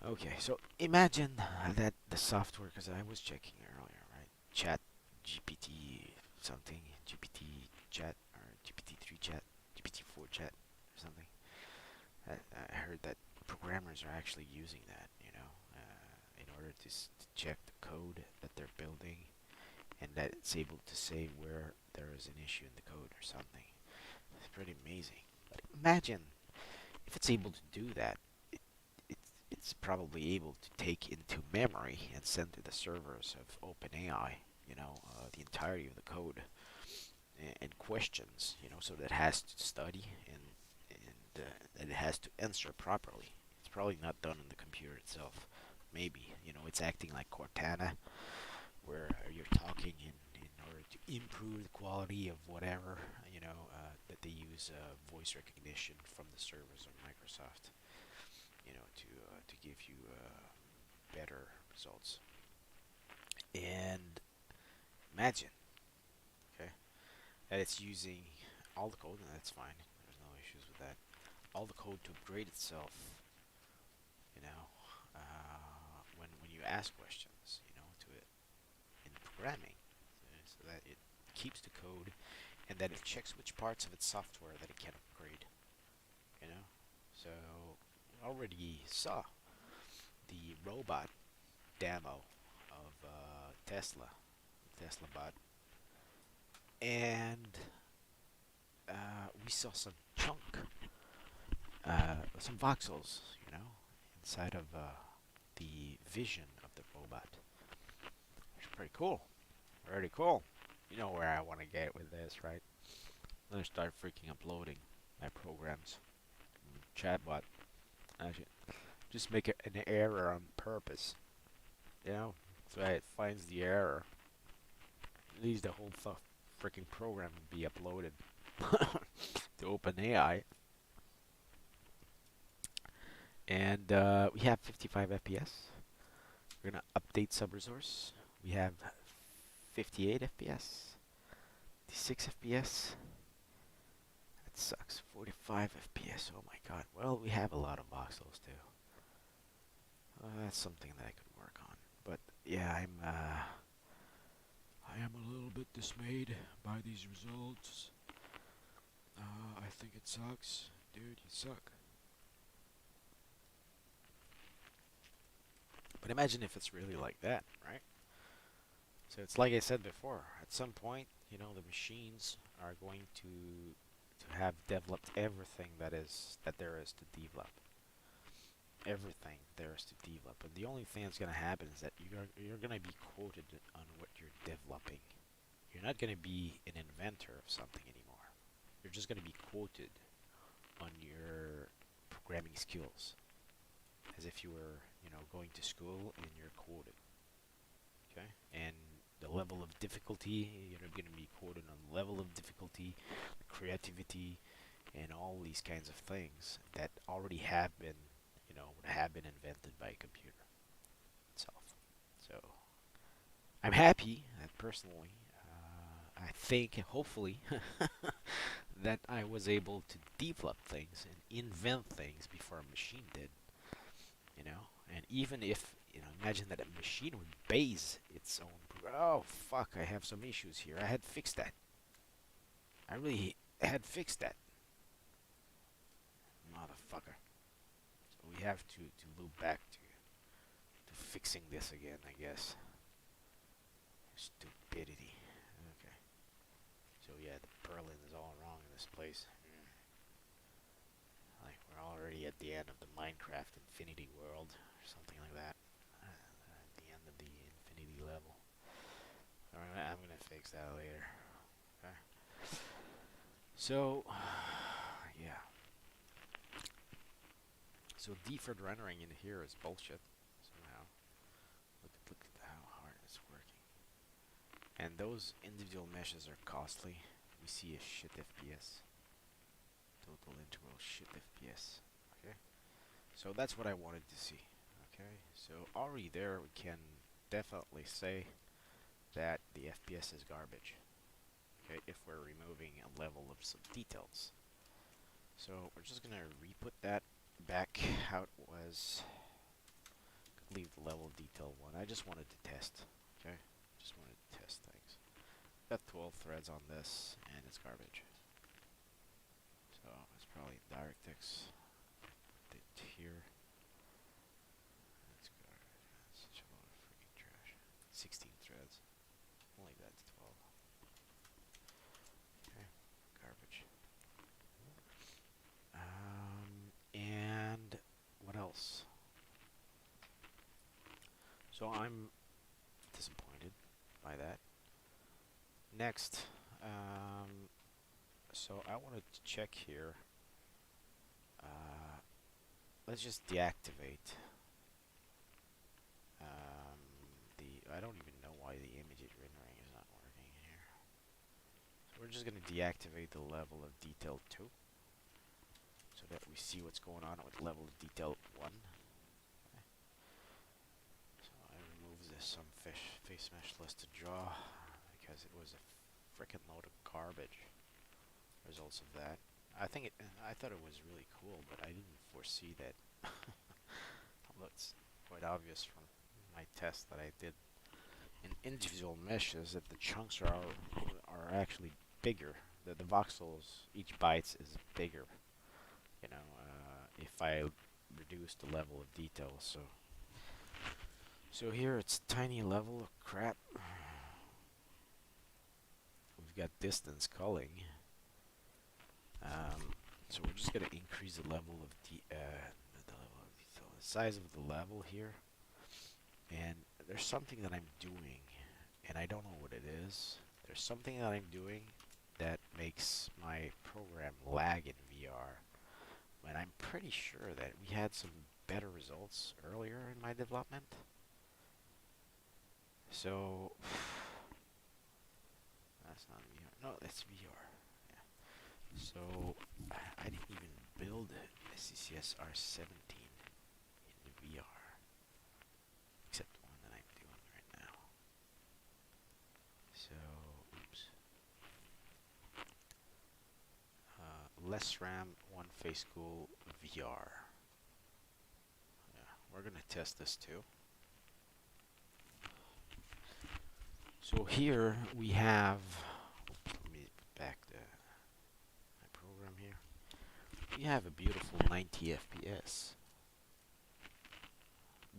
Okay, so imagine that the software, because I was checking earlier, right? Chat GPT something, GPT chat, or GPT-3 chat, GPT-4 chat, or something. I heard that programmers are actually using that, in order to check the code that they're building, and that it's able to say where there is an issue in the code or something. It's pretty amazing. But imagine if it's able to do that, it, it's probably able to take into memory and send to the servers of OpenAI, the entirety of the code and questions, so that it has to study and it has to answer properly. It's probably not done in the computer itself. Maybe, it's acting like Cortana, where you're talking in order to improve the quality of whatever, that they use voice recognition from the servers of Microsoft, to give you better results. And imagine, okay, that it's using all the code, and that's fine. There's no issues with that. All the code to upgrade itself, you know, when you ask questions, to it in programming, so that it keeps the code and that it checks which parts of its software that it can upgrade. You know, so we already saw the robot demo of Tesla bot, and we saw some chunk, some voxels, inside of the vision of the robot. It's pretty cool. Pretty cool. You know where I want to get with this, right? I'm gonna start freaking uploading my programs. Chatbot. I should just make an error on purpose. So it finds the error. At least the whole freaking program will be uploaded to OpenAI. And we have 55 FPS. We're gonna update sub-resource. We have 58 FPS, 56 FPS. That sucks. 45 FPS. Oh my god. Well, we have a lot of voxels too. That's something that I could work on. But yeah, I am a little bit dismayed by these results. I think it sucks. Dude, you suck. But imagine if it's really like that, right? So it's like I said before, at some point, the machines are going to have developed everything that there is to develop. Everything there is to develop. And the only thing that's going to happen is that you're going to be quoted on what you're developing. You're not going to be an inventor of something anymore. You're just going to be quoted on your programming skills, as if you were, going to school and you're quoted. Okay? And the level of difficulty, you're going to be quoted on the level of difficulty, creativity, and all these kinds of things that already have been, would have been invented by a computer itself. So I'm happy that personally, I think, hopefully, that I was able to develop things and invent things before a machine did. And even if, imagine that a machine would base its own. Oh fuck! I have some issues here. I had fixed that. I really had fixed that, motherfucker. So we have to loop back to fixing this again, I guess. Stupidity. Okay. So yeah, the Berlin is all wrong in this place. Like we're already at the end of the Minecraft Infinity World or something like that. At the end of the Infinity level. Alright, I'm gonna fix that later. Okay. So yeah. So deferred rendering in here is bullshit somehow. Look at how hard it's working. And those individual meshes are costly. We see a shit FPS. Total integral shit FPS. Okay. So that's what I wanted to see. Okay. So already there we can definitely say that the FPS is garbage. Okay, if we're removing a level of some details. So we're just gonna re-put that back how it was leave the level of detail 1. I just wanted to test. Okay, just wanted to test things. Got 12 threads on this, and it's garbage. So it's probably DirectX. Put it here. That's garbage. That's such a lot of freaking trash. 16 threads. I'll leave that to 12. Okay, garbage. And what else? So I'm disappointed by that. Next, so I wanted to check here. Let's just deactivate I don't even know why the image rendering is not working here. So we're just going to deactivate the level of detail 2 so that we see what's going on with level of detail 1. Okay. So I removed some face mesh list to draw because it was a frickin' load of garbage. Results of that. I thought it was really cool, but I didn't foresee that. Although it's quite obvious from my test that I did in individual meshes that the chunks are actually bigger. The voxels, each bytes is bigger. You know, if I reduce the level of detail. So here it's tiny level of crap. We've got distance culling. So we're just gonna increase the level of the size of the level here. And there's something that I'm doing, and I don't know what it is. There's something that I'm doing that makes my program lag in VR. And I'm pretty sure that we had some better results earlier in my development. So that's not VR. No, that's VR. Yeah. So I didn't even build SCCS R17 in VR. Except the one that I'm doing right now. So, oops. Less RAM, one face cool, VR. Yeah, we're gonna test this too. So here we have, let me back my program here. We have a beautiful 90 FPS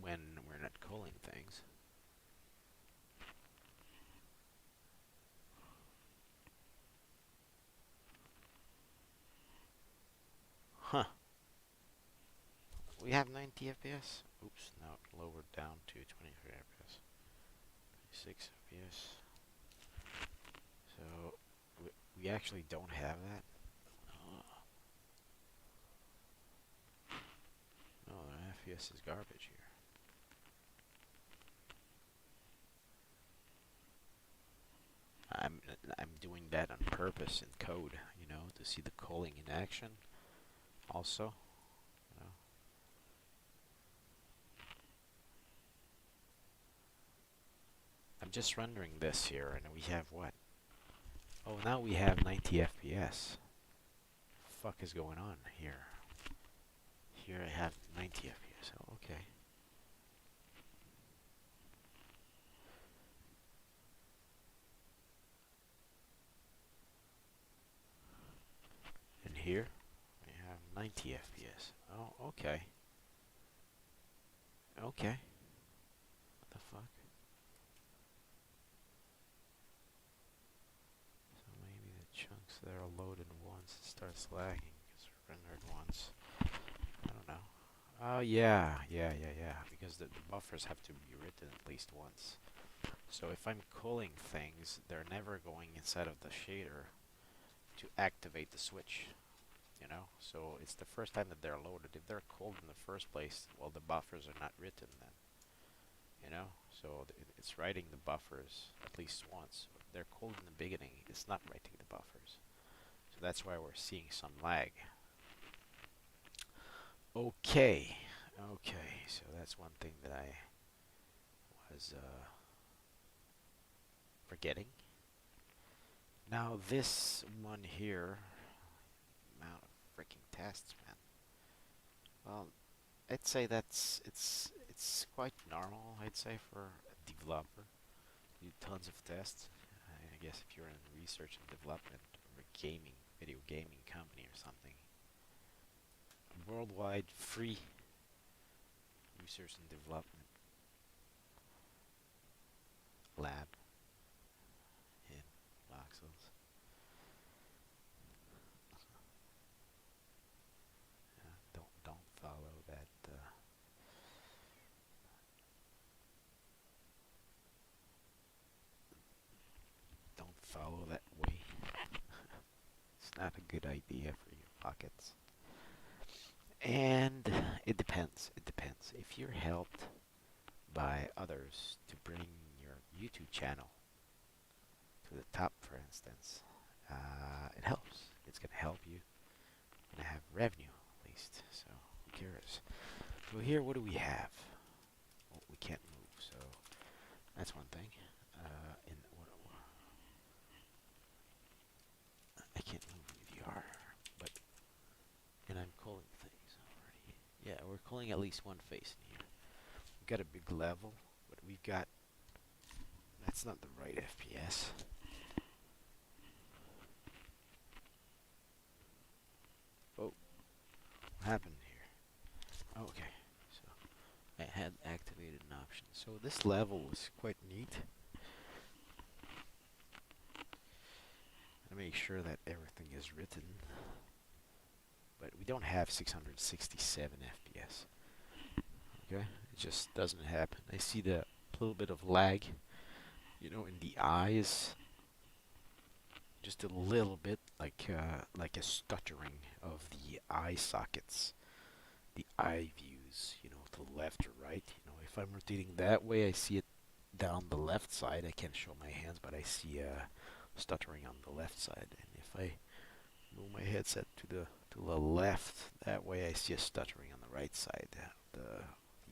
when we're not culling things. Huh. We have 90 FPS. Oops, now it lowered down to 23 FPS. 26 FPS. So we actually don't have that. No, the FPS is garbage here. I'm doing that on purpose in code, you know, to see the culling in action. Also, you know. I'm just rendering this here, and we have what? Oh, now we have 90 FPS. Fuck is going on here? Here I have 90 FPS. Oh, okay. And here we have 90 FPS. Oh, okay. Okay. What the fuck? So maybe the chunks that are loaded once it starts lagging because they're rendered once. I don't know. Oh yeah. Because the buffers have to be written at least once. So if I'm culling things, they're never going inside of the shader to activate the switch. You know, so it's the first time that they're loaded. If they're culled in the first place, well, the buffers are not written then. You know, so it's writing the buffers at least once. If they're culled in the beginning, it's not writing the buffers. So that's why we're seeing some lag. Okay, so that's one thing that I was forgetting. Now this one here, amount of freaking tests, man. Well, I'd say it's it's quite normal, I'd say, for a developer. Do tons of tests. I guess if you're in research and development or a video gaming company or something, worldwide free research and development lab in Voxels. Don't follow that. Don't follow that way. It's not a good idea for your pockets. And it depends. It depends. If you're helped by others to bring your YouTube channel to the top, for instance, it helps. It's going to help you and have revenue at least. So who cares? So here, what do we have? Well, we can't move, so that's one thing. I can't move in VR, but and I'm calling things already. Yeah, we're calling at least one face in here. We've got a big level, but we've got that's not the right FPS. Oh, what happened here? Okay, so I had activated an option. So this level was quite neat. To make sure that everything is written, but we don't have 667 FPS. Okay, it just doesn't happen. I see the little bit of lag, you know, in the eyes, just a little bit, like a stuttering of the eye sockets, the eye views, you know, to the left or right. You know, if I'm rotating that way, I see it down the left side. I can't show my hands, but I see stuttering on the left side. And if I move my headset to the left, that way I see a stuttering on the right side, the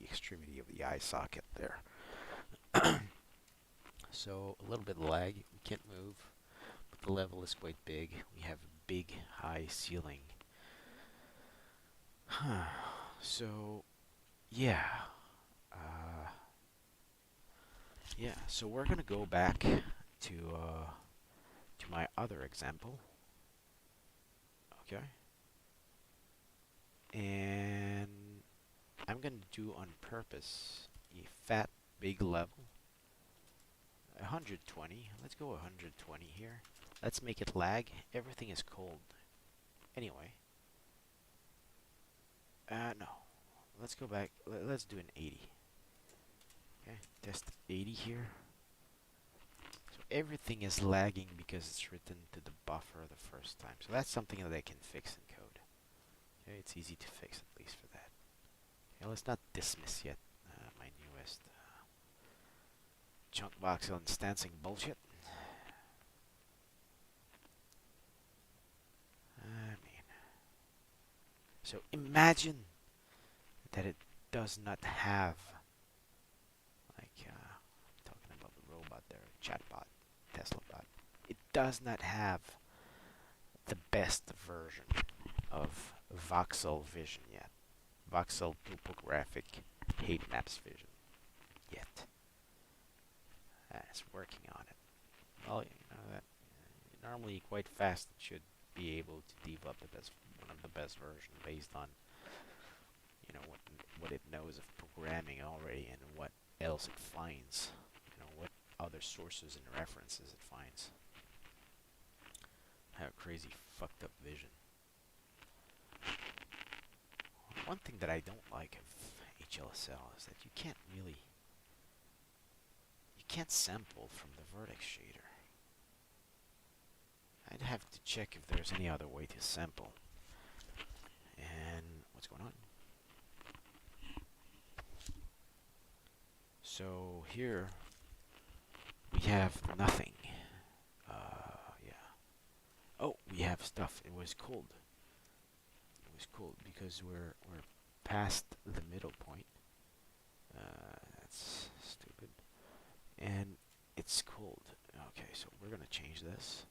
extremity of the eye socket there. So a little bit of lag. We can't move, but the level is quite big. We have a big high ceiling. So yeah, So we're gonna go back to my other example. Okay. And I'm going to do on purpose a fat big level. 120. Let's go 120 here. Let's make it lag. Everything is cold. Anyway. No. Let's go back. Let's do an 80. Okay. Test 80 here. So everything is lagging because it's written to the buffer the first time. So that's something that I can fix in code. Okay, it's easy to fix at least for that. Okay, let's not dismiss yet my newest chunk voxel instancing bullshit. So imagine that it does not have, like, talking about the robot there, chatbot, Tesla bot. It does not have the best version of Voxel Vision yet. Voxel topographic hate maps vision yet. It's working on it. Well, you know that normally quite fast it should be able to develop the best, one of the best version based on, you know, what it knows of programming already and what else it finds, you know, what other sources and references it finds. Have a crazy fucked up vision. One thing that I don't like of HLSL is that you can't sample from the vertex shader. I'd have to check if there's any other way to sample. And what's going on? So here we have nothing. Yeah. Oh, we have stuff. It was cold. It was cold because we're past the middle point. That's stupid. And it's cold. Okay, so we're gonna change this.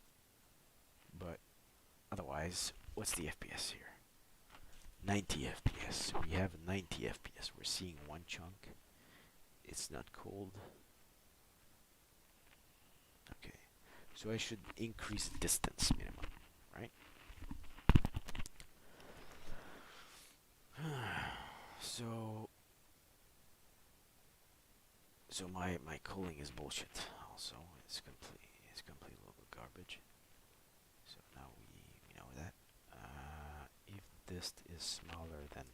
But otherwise, what's the FPS here? 90 FPS. So we have 90 FPS. We're seeing one chunk. it's not cold. Okay, so I should increase distance minimum, right? So my cooling is bullshit. Also, it's complete little garbage. So now we know that. If dist is smaller than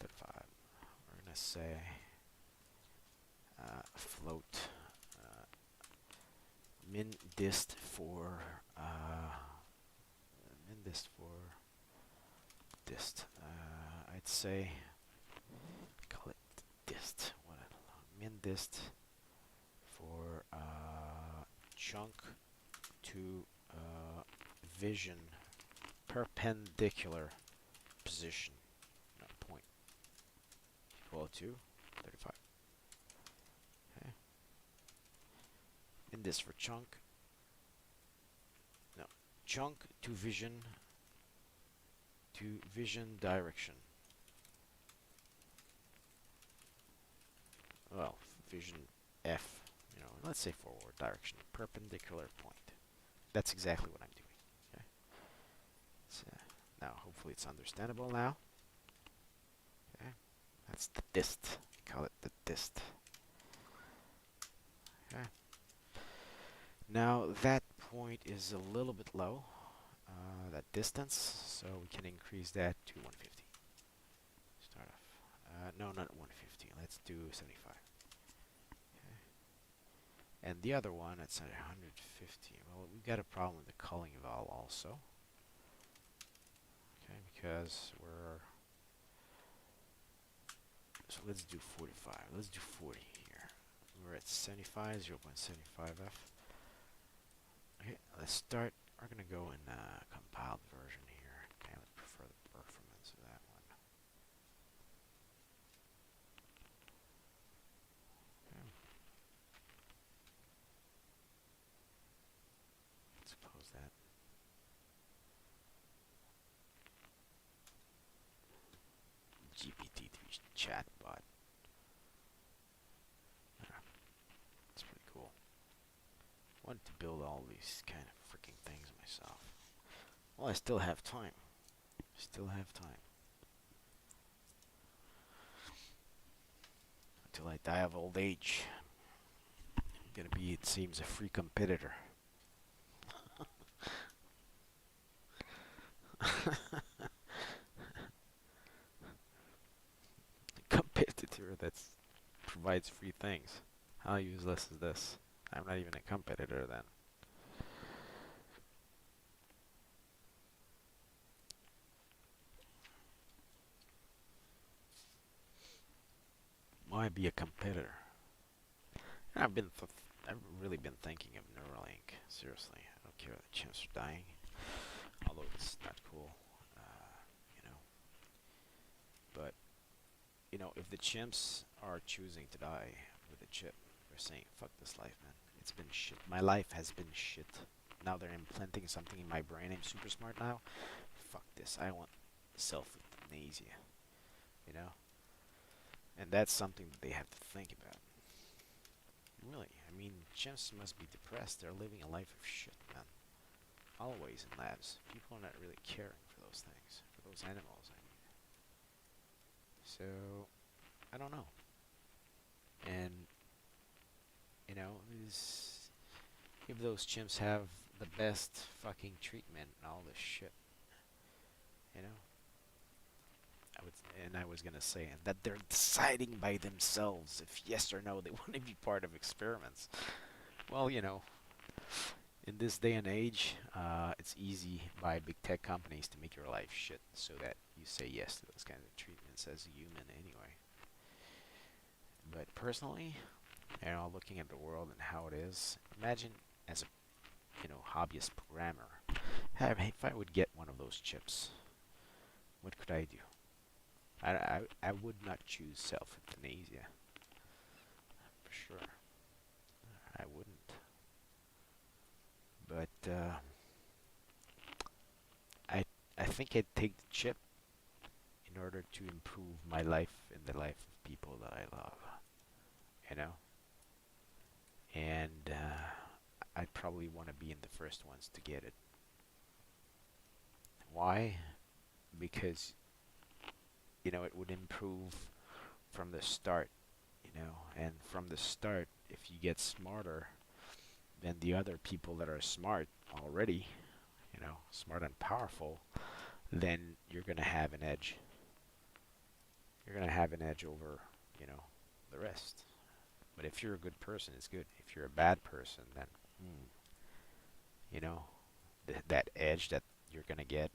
35, we're gonna say float min dist for dist. I'd say call it dist. What min dist for chunk to vision perpendicular position, no, point equal to 35. Okay. In this for chunk, no, chunk to vision direction. Well, vision F, you know, let's say forward direction, perpendicular point. That's exactly what I'm doing. Okay. So now, hopefully, it's understandable now. Okay, that's the dist. We call it the dist. Okay. Now that point is a little bit low, that distance, so we can increase that to 150. Start off. No, not 150. Let's do 75. Okay. And the other one, it's at 150. Well, we've got a problem with the culling valve also. Okay, because we're... So let's do 45. Let's do 40 here. We're at 75, 0.75F. Okay, let's start. We're going to go in compiled version here. Okay, let's prefer the performance of that one. Okay. Let's close that. GPT-3 chatbot. It's pretty cool. Wanted to build all these kind of freaking things myself. Well, I still have time. Still have time. Until I die of old age. I'm gonna be, it seems, a free competitor. Competitor that provides free things. How useless is this? I'm not even a competitor then. Why be a competitor? I've really been thinking of Neuralink. Seriously, I don't care that chimps are dying, although it's not cool, you know. But you know, if the chimps are choosing to die with a chip, they're saying, "Fuck this life, man. It's been shit. My life has been shit. Now they're implanting something in my brain. I'm super smart now. Fuck this. I want self-euthanasia." You know. And that's something that they have to think about. Really, I mean, chimps must be depressed. They're living a life of shit, man. Always in labs. People are not really caring for those things, for those animals, I mean. So, I don't know. And, you know, if those chimps have the best fucking treatment and all this shit, you know? I was gonna say, and that they're deciding by themselves if yes or no they want to be part of experiments. Well, you know, in this day and age, it's easy by big tech companies to make your life shit so that you say yes to those kinds of treatments as a human anyway. But personally, you know, looking at the world and how it is, imagine as a, you know, hobbyist programmer, if I would get one of those chips, what could I do? I would not choose self-euthanasia. For sure. I wouldn't. But I think I'd take the chip in order to improve my life and the life of people that I love. you know, and I'd probably want to be in the first ones to get it. Why? Because, you know, it would improve from the start, you know, and from the start, if you get smarter than the other people that are smart already, you know, smart and powerful, then you're going to have an edge. You're going to have an edge over, you know, the rest. But if you're a good person, it's good. If you're a bad person, then, you know, that edge that you're going to get,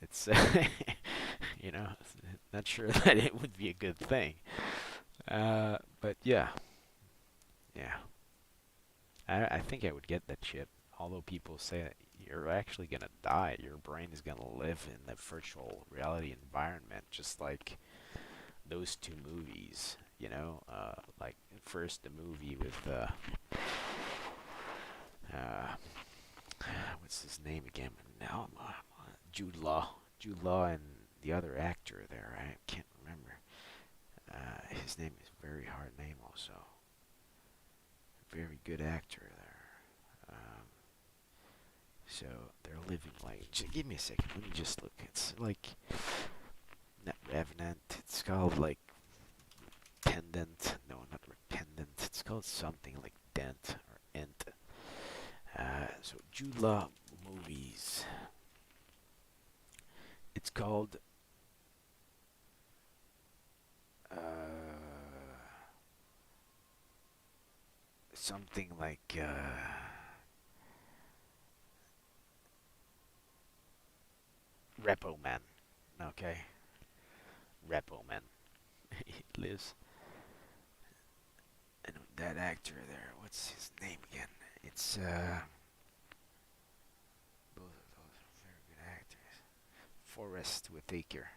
it's, you know, not sure that it would be a good thing. But yeah, yeah. I think I would get that chip. Although people say that you're actually gonna die, your brain is gonna live in the virtual reality environment, just like those two movies. You know, like first the movie with uh, what's his name again? Now, Jude Law. Jude Law and the other actor there. I can't remember. His name is a very hard name also. Very good actor there. So they're living like. Give me a second. Let me just look. It's like not Revenant. It's called like Pendant. No, not Pendant. It's called something like Dent or Ent. So Jude Law movies. It's called something like Repo Man. Okay, Repo Man. He lives. And that actor there, what's his name again? It's both of those are very good actors. Forrest Whitaker.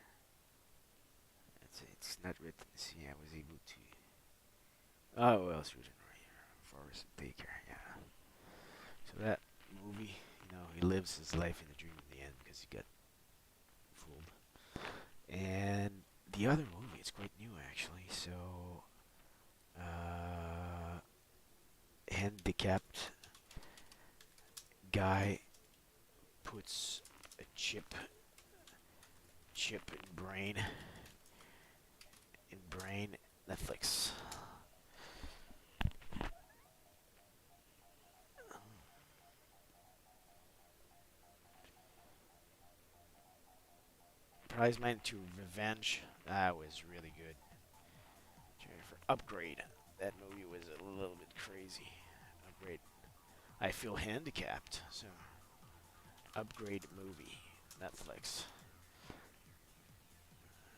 It's not written. See, I was able to. Oh, well, it's written right here. Forrest Whitaker. Yeah. So that movie, you know, he lives his life in a dream in the end because he got fooled. And the other movie, it's quite new actually. So, handicapped guy puts a chip in brain. Netflix. Prize meant to revenge. That was really good. For Upgrade. That movie was a little bit crazy. Upgrade. I feel handicapped. So, Upgrade movie. Netflix.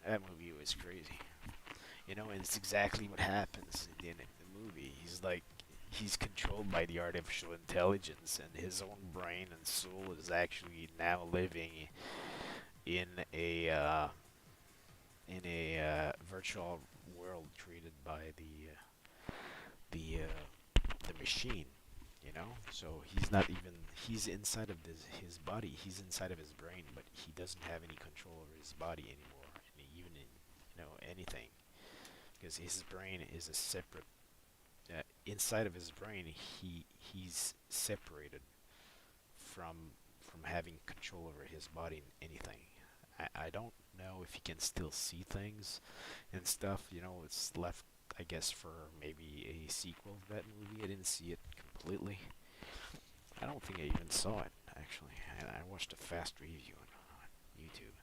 That movie was crazy. You know, and it's exactly what happens in the movie. He's controlled by the artificial intelligence, and his own brain and soul is actually now living in a virtual world created by the machine. You know, so he's inside of his body. He's inside of his brain, but he doesn't have any control over his body anymore, even in, you know, anything, because his brain is a separate. Inside of his brain, he's separated from having control over his body in anything. I don't know if he can still see things and stuff. You know, it's left, I guess, for maybe a sequel of that movie. I didn't see it completely. I don't think I even saw it, actually. I watched a fast review on YouTube.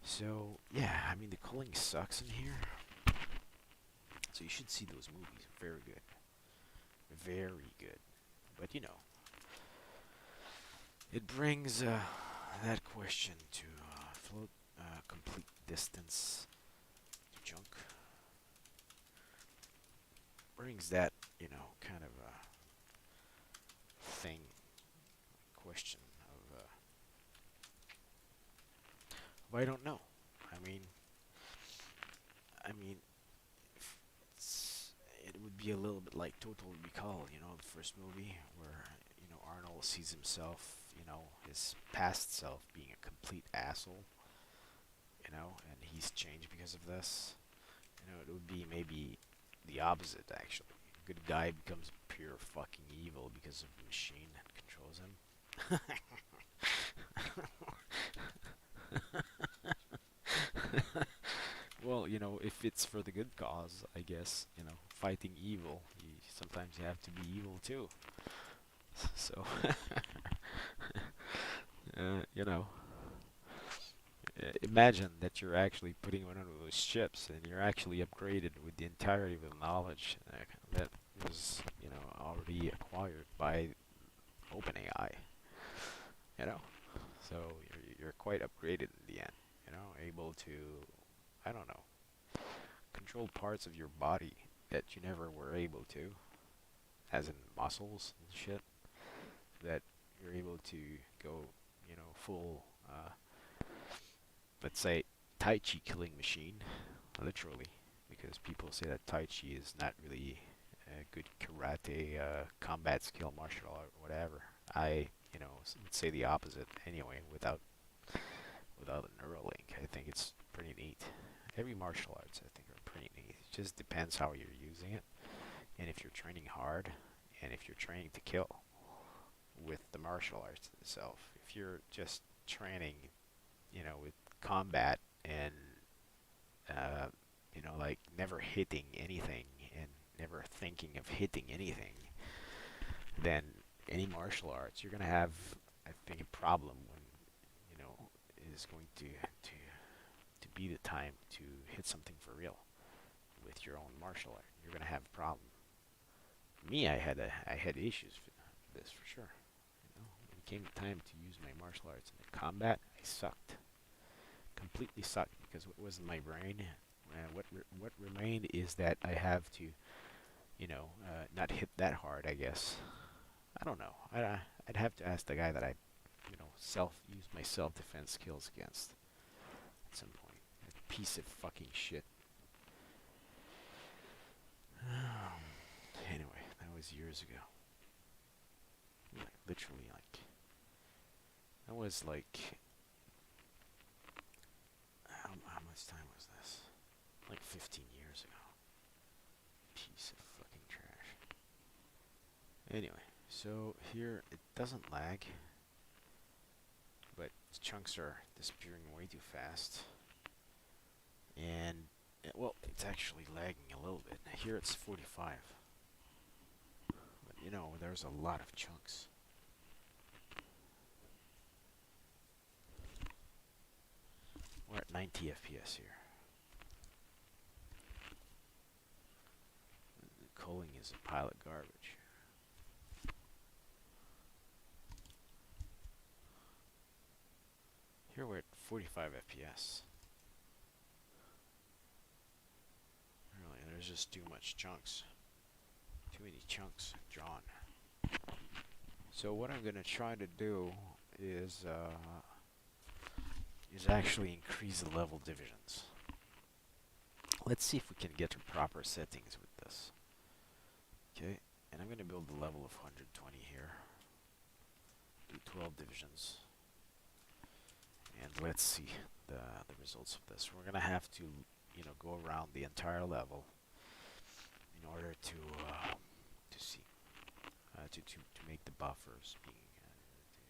So, yeah, I mean, the culling sucks in here. So you should see those movies. Very good. Very good. But, you know, it brings that question to float complete distance to junk. Brings that, you know, kind of thing, question of, well, I don't know. I mean, it would be a little bit like Total Recall, you know, the first movie where, you know, Arnold sees himself, you know, his past self being a complete asshole, you know, and he's changed because of this. You know, it would be maybe the opposite, actually. A good guy becomes pure fucking evil because of the machine that controls him. Well, you know, if it's for the good cause, I guess, you know, fighting evil, sometimes you have to be evil too. So, you know, imagine that you're actually putting one of those chips and you're actually upgraded with the entirety of the knowledge that was, you know, already acquired by OpenAI, you know. So you're quite upgraded in the end, you know, able to, I don't know, control parts of your body that you never were able to, as in muscles and shit, that you're able to go, you know, full, let's say, Tai Chi killing machine, literally, because people say that Tai Chi is not really a good karate, combat skill, martial art, whatever. I, you know, would say the opposite anyway, without a neural link. I think it's pretty neat. Every martial arts, I think, are pretty neat. It just depends how you're using it, and if you're training hard, and if you're training to kill with the martial arts itself. If you're just training, you know, with combat and, uh, you know, like never hitting anything and never thinking of hitting anything, then any martial arts, you're gonna have, I think, a problem when, you know, is going to be the time to hit something for real with your own martial art. You're gonna have a problem. Me, I had issues with this for sure. You know, when it came time to use my martial arts in the combat, I sucked, completely sucked, because what was in my brain, what remained is that I have to, you know, not hit that hard, I guess. I don't know. I'd have to ask the guy that I, you know, use my self-defense skills against at some point. A piece of fucking shit. Anyway, that was years ago. Like, literally, like, that was like, how much time was this? Like 15 years ago. Piece of fucking trash. Anyway, so here it doesn't lag, but chunks are disappearing way too fast. And, well, it's actually lagging a little bit. Here it's 45. But, you know, there's a lot of chunks. We're at 90 FPS here. The culling is a pile of garbage. Here we're at 45 FPS. Really, there's just too much chunks. Too many chunks drawn. So what I'm gonna try to do is actually increase the level divisions. Let's see if we can get to proper settings with this. Okay, and I'm gonna build the level of 120 here. Do 12 divisions. And let's see the results of this. We're gonna have to, you know, go around the entire level in order to see to make the buffers being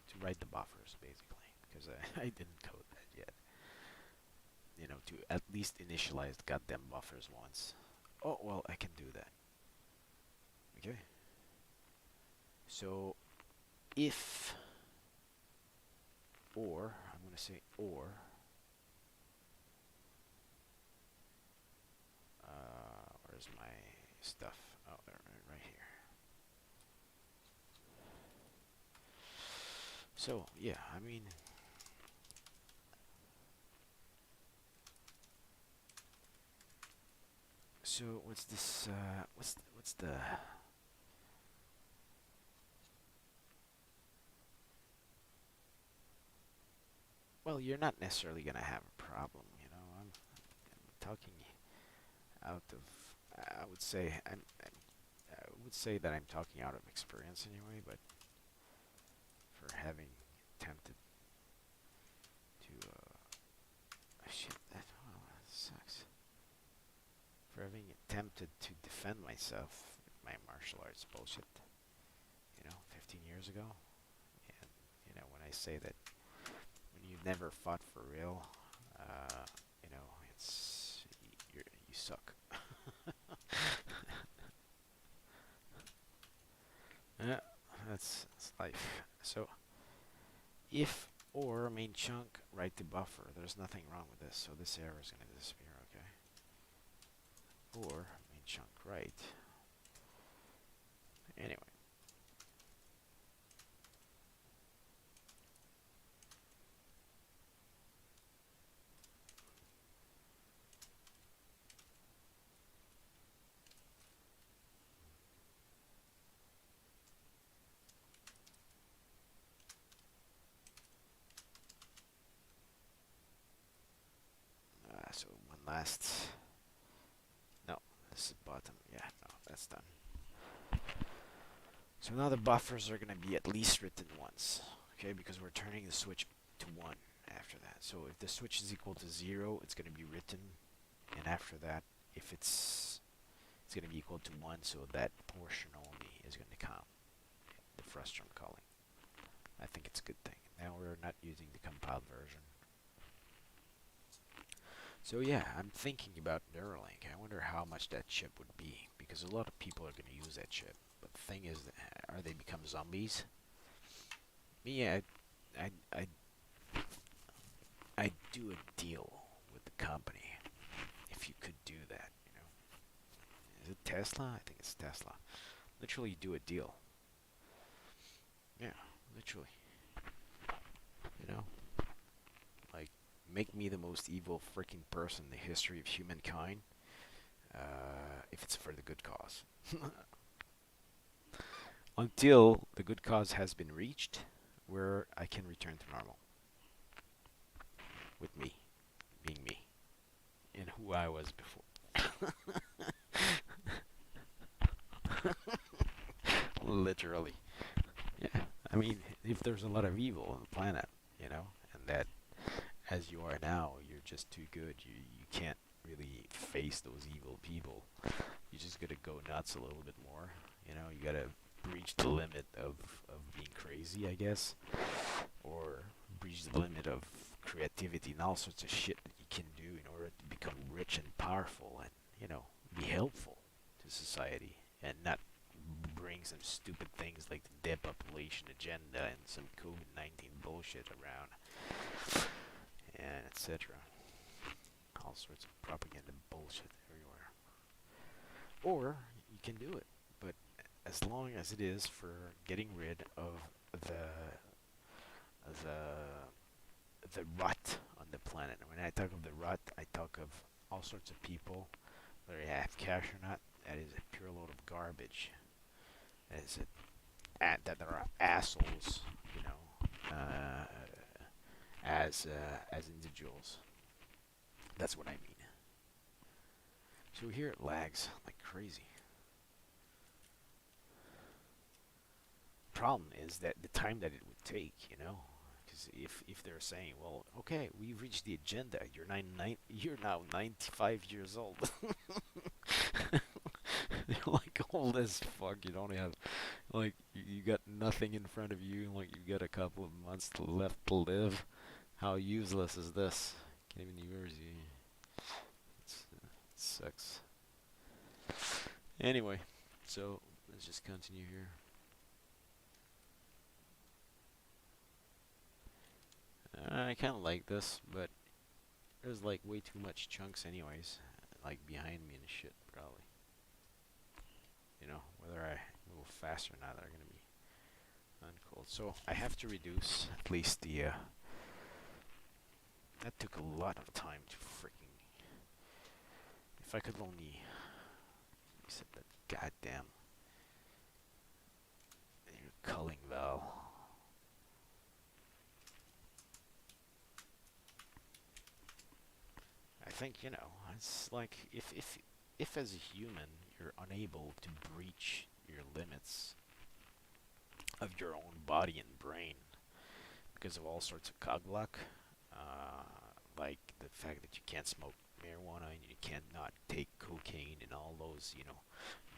to write the buffers basically, because I didn't code that yet. You know, to at least initialize the goddamn buffers once. Oh well, I can do that. Okay. So if, or I'm gonna say or, where's my stuff? Oh, right here. So yeah, I mean, so what's this? What's the? Well, you're not necessarily gonna have a problem, you know. I'm talking out of. I would say I would say that I'm talking out of experience anyway, but for having attempted to shit, that, oh, that sucks. myself with my martial arts bullshit, 15 years ago. And, when I say that when you never fought for real, it's, you suck. Yeah, that's life. So, if or main chunk, write the buffer. There's nothing wrong with this, so this error is going to disappear, okay? Or main chunk, right. Anyway. So one last. No, this is bottom. Yeah, no, that's done. So now the buffers are going to be at least written once, okay? Because we're turning the switch to 1 after that. So if the switch is equal to 0, it's going to be written, and after that, if it's going to be equal to 1, so that portion only is going to count the frustum calling. I think it's a good thing. Now we're not using the compiled version. So yeah, I'm thinking about Neuralink. I wonder how much that chip would be, because a lot of people are going to use that chip. But the thing is, are they become zombies? Me, I'd do a deal with the company if you could do that. Is it Tesla? I think it's Tesla. Literally do a deal. Yeah, literally. Like, make me the most evil freaking person in the history of humankind, if it's for the good cause. Until the good cause has been reached, where I can return to normal. With me, being me, and who I was before. Literally. Yeah, I mean, if there's a lot of evil on the planet, and that as you are now, you're just too good. You can't really face those evil people. You just gotta go nuts a little bit more. You gotta breach the limit of being crazy, I guess, or breach the limit of creativity and all sorts of shit that you can do in order to become rich and powerful and, be helpful to society and not bring some stupid things like the depopulation agenda and some COVID-19 bullshit around, and etc. All sorts of propaganda bullshit everywhere. Or you can do it, but as long as it is for getting rid of the rut on the planet. And when I talk of the rut, I talk of all sorts of people, whether you have cash or not. That is a pure load of garbage. That there are assholes, as individuals. That's what I mean. So here it lags like crazy. Problem is that the time that it would take, because if they're saying, well, okay, we've reached the agenda, you're now 95 years old. You're like old as fuck. You don't have, like, you got nothing in front of you. Like, you got a couple of months left to live. How useless is this? Can't even use you. It sucks. Anyway, so let's just continue here. I kind of like this, but there's like way too much chunks anyways, like behind me and shit, probably. Whether I move fast or not are going to be uncool. So I have to reduce at least the, that took a lot of time to freaking, if I could only set that goddamn culling valve. I think, it's like if as a human you're unable to breach your limits of your own body and brain because of all sorts of cog luck, like the fact that you can't smoke marijuana and you cannot take cocaine and all those,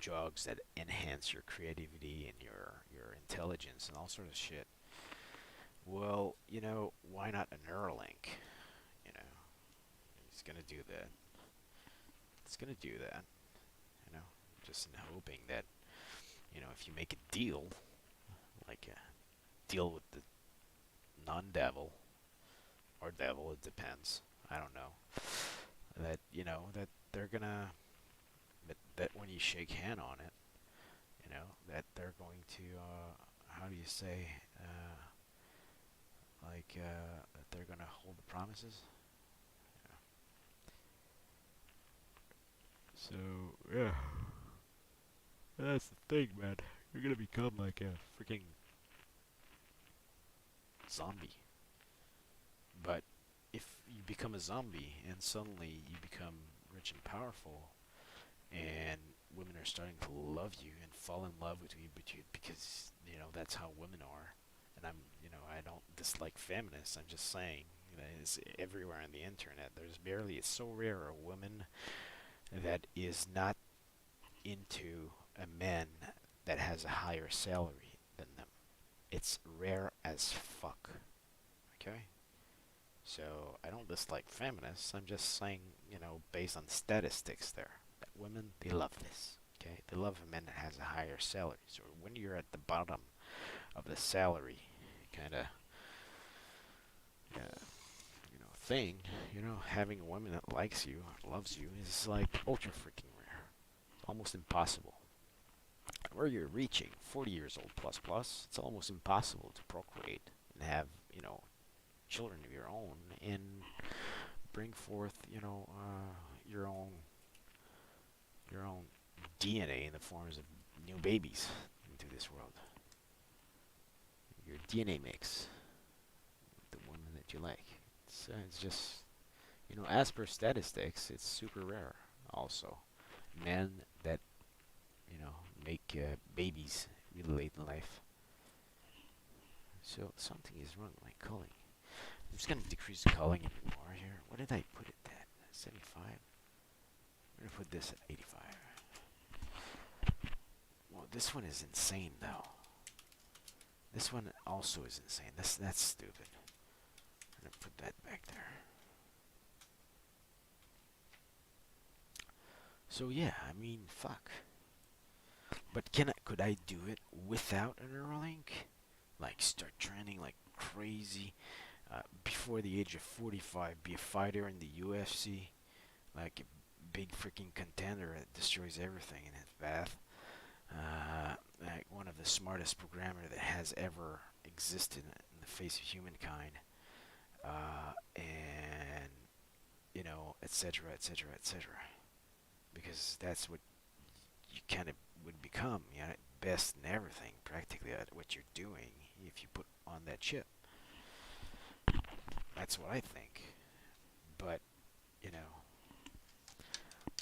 drugs that enhance your creativity and your intelligence and all sort of shit. Well, why not a Neuralink? You know, it's gonna do that. It's gonna do that. Just in hoping that if you make a deal, like a deal with the non-devil or devil, it depends. I don't know. That they're gonna that when you shake hand on it, that they're going to how do you say that they're gonna hold the promises. Yeah. So yeah, that's the thing, man. You're gonna become like a freaking zombie. But if you become a zombie and suddenly you become rich and powerful, and women are starting to love you and fall in love with you, because that's how women are. And I don't dislike feminists. I'm just saying it's everywhere on the internet. It's so rare a woman that is not into a man that has a higher salary than them. It's rare as fuck. Okay? So I don't dislike feminists. I'm just saying, based on statistics there, that women, they love this. Okay? They love a man that has a higher salary. So when you're at the bottom of the salary kind of thing, having a woman that likes you, loves you, is like ultra freaking rare. Almost impossible. Where you're reaching 40 years old plus, it's almost impossible to procreate and have, children of your own and bring forth, your own DNA in the forms of new babies into this world. Your DNA mix with the woman that you like. It's just, as per statistics, it's super rare. Also, men that make babies really late in life. So something is wrong with my culling. I'm just gonna decrease the culling even more here. What did I put it at? 75. I'm gonna put this at 85. Well, this one is insane though. This one also is insane. That's stupid. I'm gonna put that back there. So yeah, I mean, fuck. But could I do it without a Neuralink? Like start training like crazy before the age of 45, be a fighter in the UFC, like a big freaking contender that destroys everything in its path. Like one of the smartest programmer that has ever existed in the face of humankind, and etc., etc., etc. Because that's what you kind of would become, best in everything, practically at what you're doing if you put on that chip. That's what I think. But,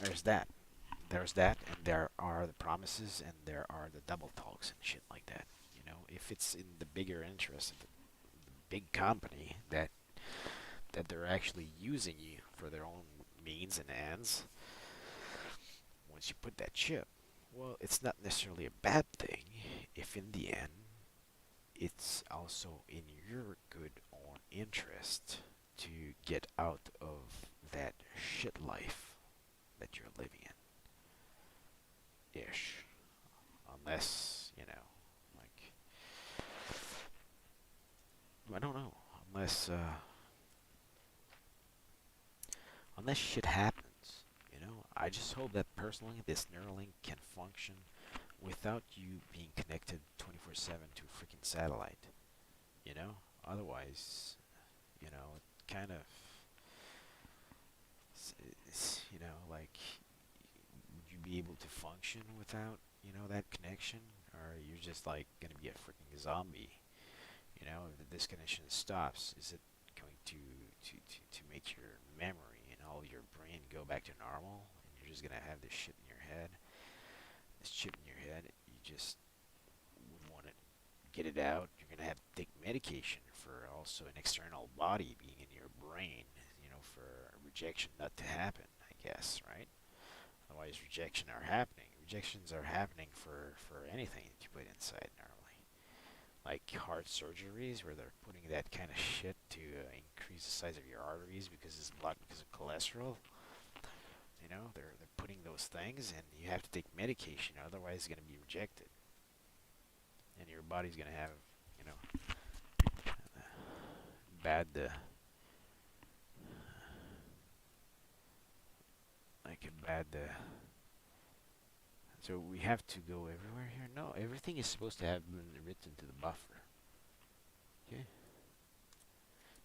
there's that. There's that, and there are the promises, and there are the double talks and shit like that. If it's in the bigger interest of the big company that they're actually using you for their own means and ends, once you put that chip, well, it's not necessarily a bad thing if in the end it's also in your good own interest to get out of that shit life that you're living in. Ish. Unless, like, I don't know. Unless shit happens. I just hope that personally this Neuralink can function without you being connected 24/7 to a freaking satellite. Otherwise, it kind of, like, would you be able to function without, that connection? Or you're just like gonna be a freaking zombie? If this connection stops, is it going to make your memory and all your brain go back to normal? And you're just gonna have this shit in your head, this chip in your head. You just would want to get it out. You're gonna have to take medication for also an external body being in your brain, for rejection not to happen, I guess, right? Otherwise, rejection are happening. rejections are happening for anything that you put inside normally. Like heart surgeries, where they're putting that kind of shit to increase the size of your arteries because it's blocked because of cholesterol. You know, they're putting those things, and you have to take medication, otherwise it's gonna be rejected, and your body's gonna have, you know, bad, like a bad. So we have to go everywhere here. No, everything is supposed to have been written to the buffer. Okay.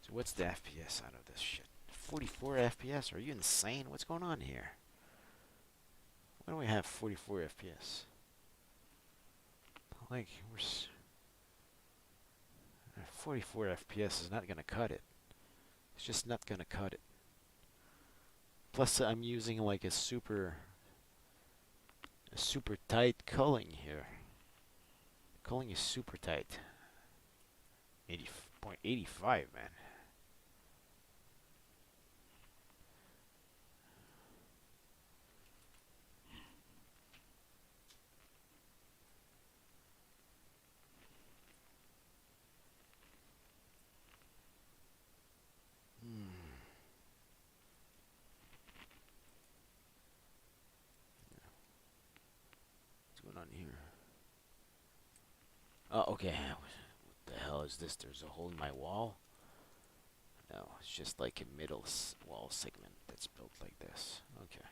So what's the FPS out of this shit? 44 FPS? Are you insane? What's going on here? Why do we have 44 FPS? Like, 44 FPS is not gonna cut it. It's just not gonna cut it. Plus, I'm using like a super tight culling here. Culling is super tight. 80.85, man. What's going on here? Oh, okay. What the hell is this? There's a hole in my wall? No, it's just like a middle wall segment that's built like this. Okay.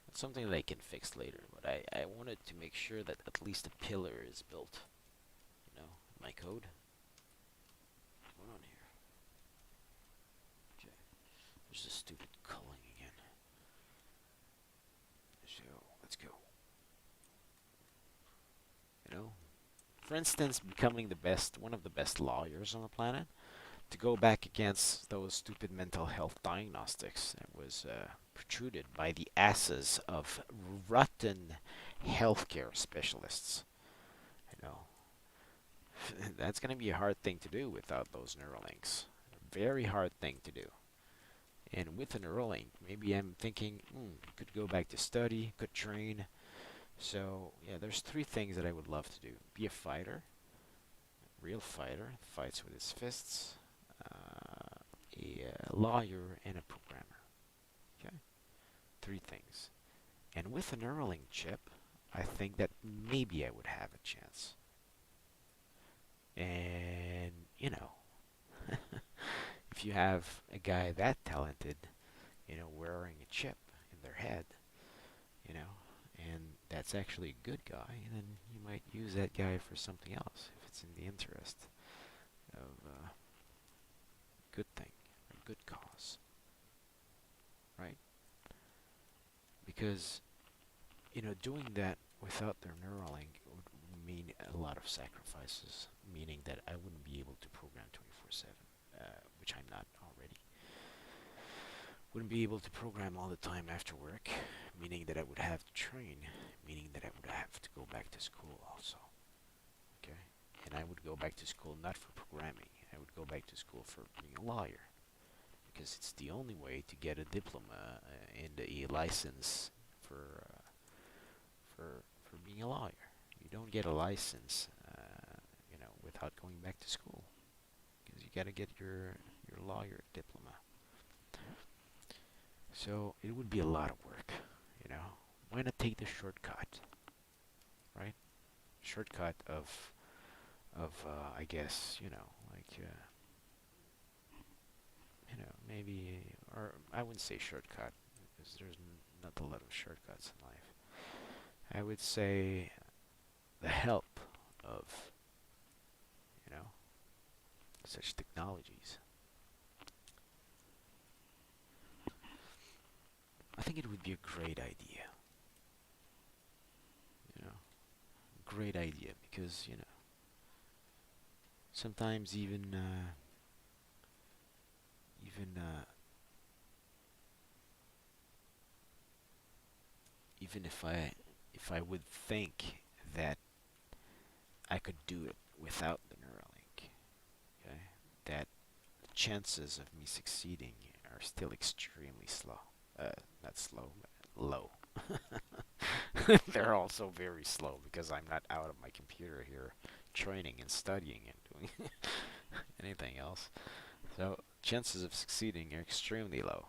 That's something that I can fix later, but I wanted to make sure that at least a pillar is built. You know, in my code. What's going on here? Okay. There's this stupid culling again. So, let's go. You know? For instance, becoming one of the best lawyers on the planet, to go back against those stupid mental health diagnostics that was protruded by the asses of rotten healthcare specialists. You know, that's going to be a hard thing to do without those neural links. A very hard thing to do. And with a neural link, maybe I'm thinking, could go back to study, could train. So yeah, there's 3 things that I would love to do: be a fighter, real fighter, fights with his fists, a lawyer, and a programmer. Okay, 3 things. And with a Neuralink chip, I think that maybe I would have a chance. And you know, if you have a guy that talented, you know, wearing a chip in their head, you know, and that's actually a good guy, then you might use that guy for something else if it's in the interest of a good thing, a good cause, right? Because, you know, doing that without their Neuralink would mean a lot of sacrifices, meaning that I wouldn't be able to program 24/7, which I'm not already. Wouldn't be able to program all the time after work, meaning that I would have to train, meaning that I would have to go back to school also. Okay? And I would go back to school not for programming, I would go back to school for being a lawyer, because it's the only way to get a diploma and a license for being a lawyer. You don't get a license, you know, without going back to school, because you gotta get your lawyer diploma. So it would be a lot of work, you know. Why not take the shortcut, right? Shortcut of I guess, you know, like you know, maybe, or I wouldn't say shortcut, because there's not a lot of shortcuts in life. I would say the help of, you know, such technologies. I think it would be a great idea. You know, great idea, because, you know, sometimes even even if I would think that I could do it without the Neuralink, okay, that the chances of me succeeding are still extremely slow. Not slow, but low. They're also very slow because I'm not out of my computer here training and studying and doing anything else. So chances of succeeding are extremely low.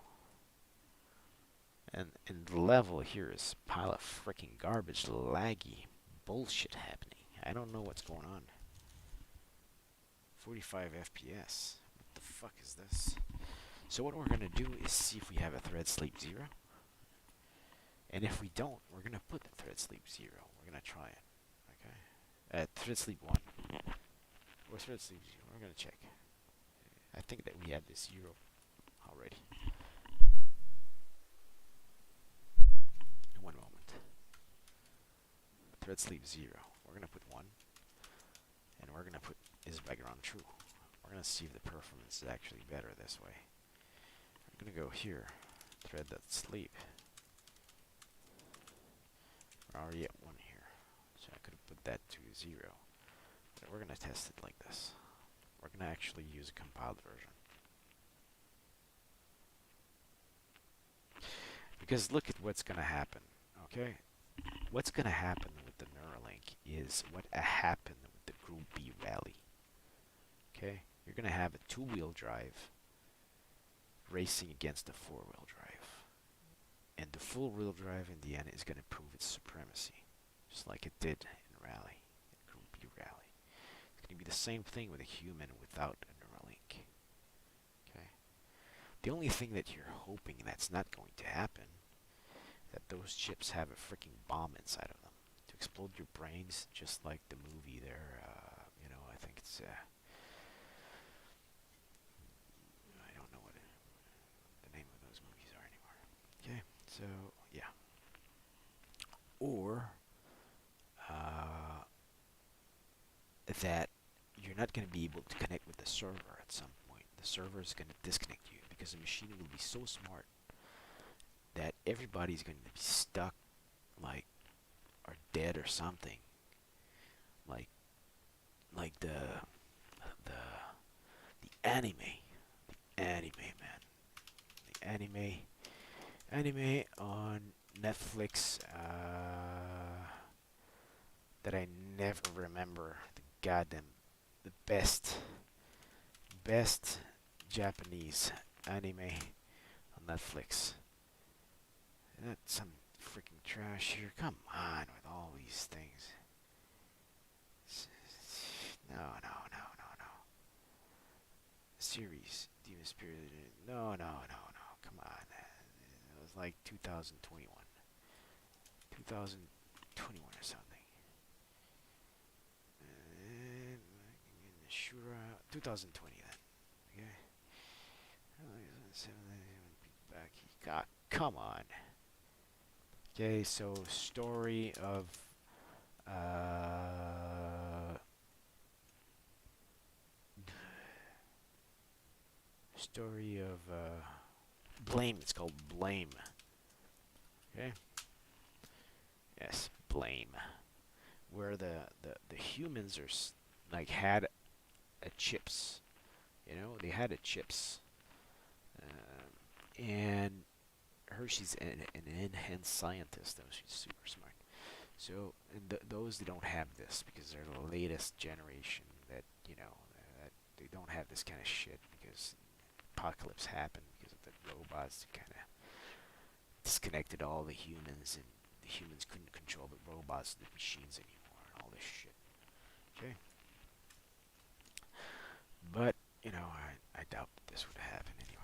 And the level here is a pile of freaking garbage, laggy bullshit happening. I don't know what's going on. 45 FPS. What the fuck is this? So what we're gonna do is see if we have a thread sleep 0. And if we don't, we're gonna put the thread sleep 0. We're gonna try it. Okay? Thread sleep 1. Or thread sleep 0. We're gonna check. I think that we had this 0 already. One moment. Thread sleep 0. We're gonna put 1. And we're gonna put is background true. We're gonna see if the performance is actually better this way. I'm gonna go here. Thread.sleep. We're already at 1 here. So I could have put that to 0. But we're gonna test it like this. We're gonna actually use a compiled version. Because look at what's gonna happen, okay? What's gonna happen with the Neuralink is what happened with the Group B rally. Okay? You're gonna have a 2-wheel drive racing against a 4-wheel drive. And the full-wheel drive in the end is gonna prove its supremacy. Just like it did in Rally, in Group B rally. It's gonna be the same thing with a human without a Neuralink. Okay? The only thing that you're hoping that's not going to happen, that those chips have a freaking bomb inside of them to explode your brains, just like the movie there. You know, I think it's. I don't know what the name of those movies are anymore. Okay, so yeah. Or that you're not going to be able to connect with the server at some point. The server is going to disconnect you because the machine will be so smart that everybody's going to be stuck, like, or dead or something. Like the anime, man, the anime on Netflix that I never remember the goddamn the best Japanese anime on Netflix. That's some freaking trash here. Come on with all these things. No. Series, Demon Spirit. No. Come on. It was like 2021. 2021 or something. Shura. 2020 then. Okay. Back. God, come on. Okay, so story of Blame. It's called Blame. Okay. Yes, Blame. Where the humans are like had a chips. You know, they had a chips. And Hershey's an enhanced scientist, though she's super smart. So those they don't have this because they're the latest generation that that they don't have this kind of shit because apocalypse happened because of the robots that kind of disconnected all the humans and the humans couldn't control the robots and the machines anymore and all this shit. Okay. But I doubt this would happen anyway.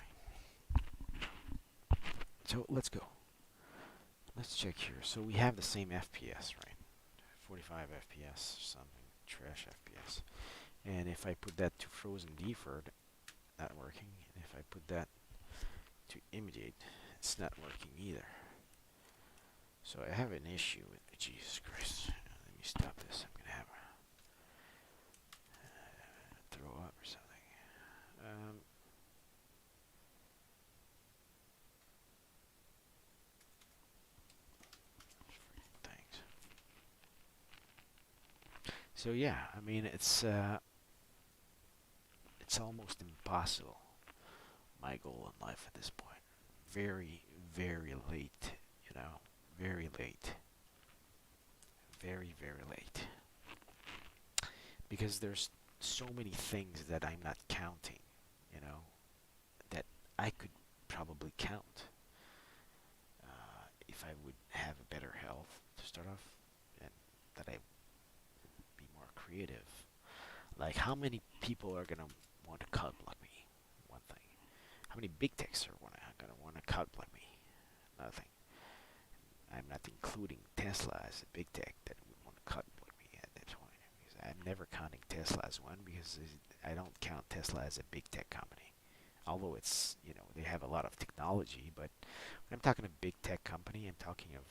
So let's go. Let's check here. So we have the same FPS, right? 45 FPS, something trash FPS. And if I put that to frozen deferred, not working. And if I put that to immediate, it's not working either. So I have an issue with Jesus Christ. Let me stop this. I'm gonna have a throw up or something. So yeah, I mean it's almost impossible. My goal in life at this point, very late, very late. Very, very late. Because there's so many things that I'm not counting, you know, that I could probably count if I would have a better health to start off, and that I would be more creative. Like, how many people are gonna want to code like me? One thing. How many big techs are gonna want to code like me? Another thing. I'm not including Tesla as a big tech that would want to cut like me at that point. Because I'm never counting Tesla as one, because I don't count Tesla as a big tech company. Although it's, you know, they have a lot of technology, but when I'm talking a big tech company, I'm talking of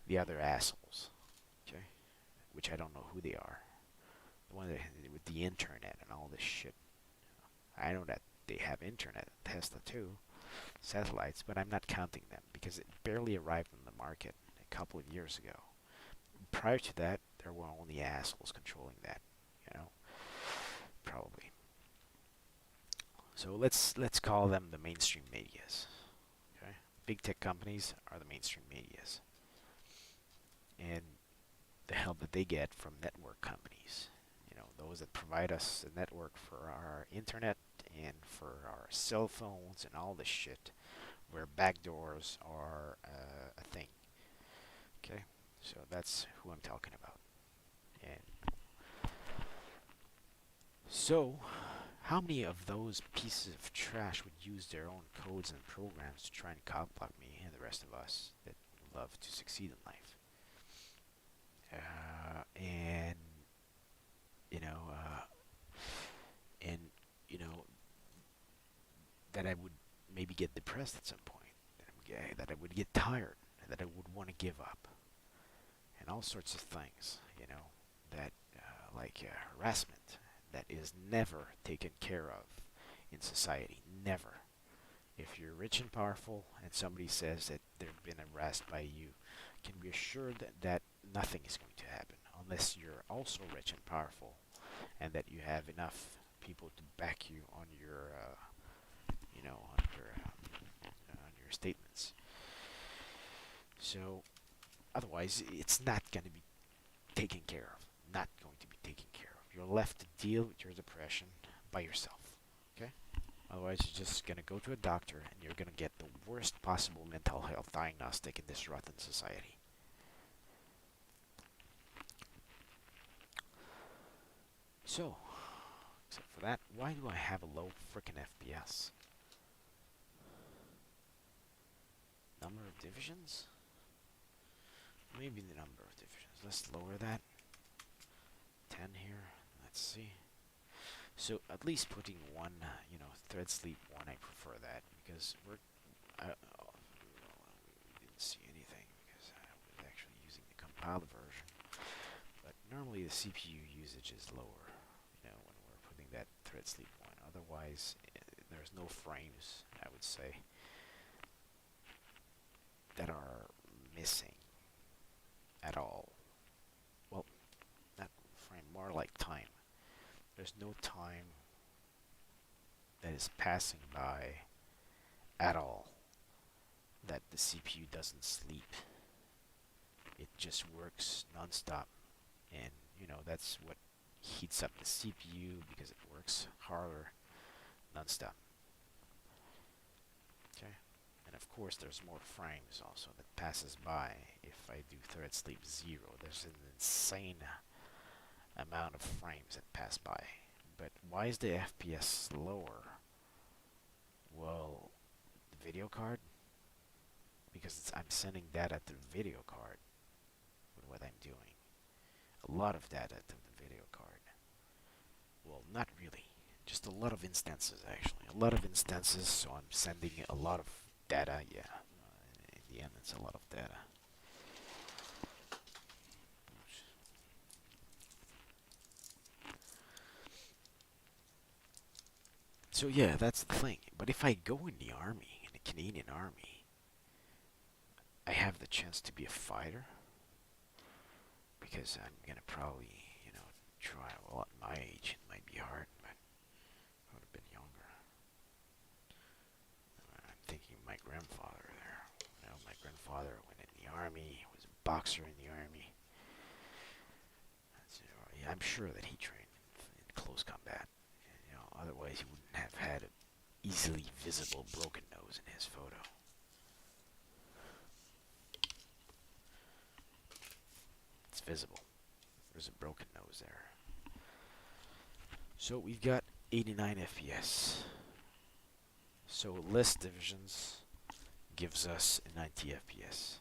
the other assholes, okay? Which I don't know who they are. The one that with the internet and all this shit. I know that they have internet, Tesla too, satellites, but I'm not counting them because it barely arrived on the market a couple of years ago. Prior to that, there were only assholes controlling that, you know, probably. So let's call them the mainstream medias. Okay, big tech companies are the mainstream medias, and the help that they get from network companies. You know, those that provide us a network for our internet and for our cell phones and all this shit, where backdoors are a thing. Okay, so that's who I'm talking about. And so, how many of those pieces of trash would use their own codes and programs to try and copy me and the rest of us that love to succeed in life? And you know, and you know that I would maybe get depressed at some point, that I would get tired, that I would want to give up, and all sorts of things. You know, that like harassment that is never taken care of in society. Never. If you're rich and powerful and somebody says that they've been harassed by you, can be assured that nothing is going to happen unless you're also rich and powerful and that you have enough people to back you on your, you know, on your statements. So otherwise, it's not going to be taken care of. Not going to be taken care of. You're left to deal with your depression by yourself. Okay? Otherwise, you're just going to go to a doctor and you're going to get the worst possible mental health diagnostic in this rotten society. So, except for that, why do I have a low frickin' FPS? Number of divisions? Maybe the number of divisions. Let's lower that. 10 here. Let's see. So at least putting one, you know, thread sleep one, I prefer that because we didn't see anything because I was actually using the compiled version. But normally the CPU usage is lower, you know, when we're putting that thread sleep one. Otherwise, there's no frames, I would say, that are missing at all. Well, not frame, more like time. There's no time that is passing by at all that the CPU doesn't sleep. It just works non-stop, and you know that's what heats up the CPU because it works harder non-stop. Okay, and of course there's more frames also that passes by if I do thread sleep 0. There's an insane amount of frames that pass by. But why is the FPS lower? Well, the video card, because I'm sending data to the video card with what I'm doing. A lot of data to the video card. Well, not really. Just a lot of instances, actually. A lot of instances, so I'm sending a lot of data, yeah. In the end, it's a lot of data. So yeah, that's the thing. But if I go in the army, in the Canadian army, I have the chance to be a fighter. Because I'm gonna probably, you know, try. Well, at my age, it might be hard, but I would have been younger. I'm thinking my grandfather there. You know, my grandfather boxer in the army. Yeah, I'm sure that he trained in close combat. You know, otherwise he wouldn't have had an easily visible broken nose in his photo. It's visible. There's a broken nose there. So we've got 89 FPS. So less divisions gives us 90 FPS.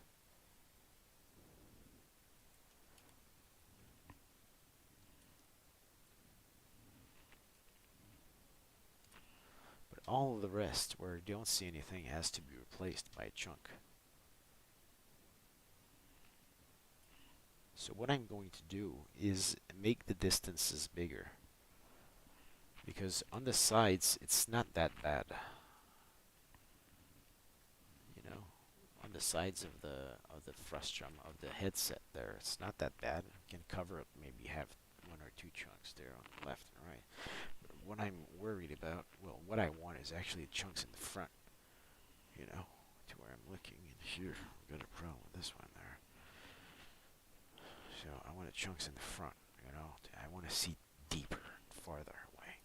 But all of the rest, where you don't see anything, has to be replaced by a chunk. So what I'm going to do is make the distances bigger. Because on the sides, it's not that bad. You know, on the sides of the frustrum of the headset there, it's not that bad. You can cover it, maybe have one or two chunks there on the left and right. But what I'm worried about, well, what I want is actually chunks in the front. You know, to where I'm looking. And here, we've got a problem with this one there. So I want the chunks in the front. You know, I want to see deeper, farther away.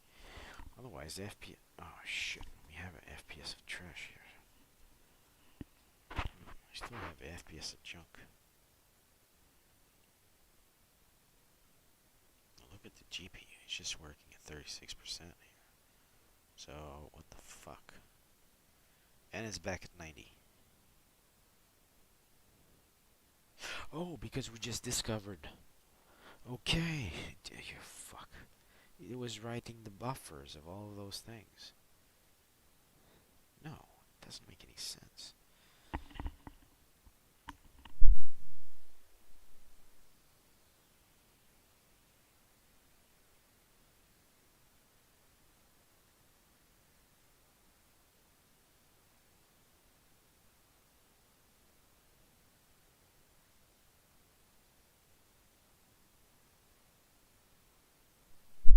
Otherwise, the FPS. Oh shit, we have an FPS of trash here. I still have FPS of junk. Look at the GPU, it's just working at 36% here. So, what the fuck? And it's back at 90. Oh, because we just discovered. Okay, you fuck. It was writing the buffers of all of those things. No, it doesn't make any sense.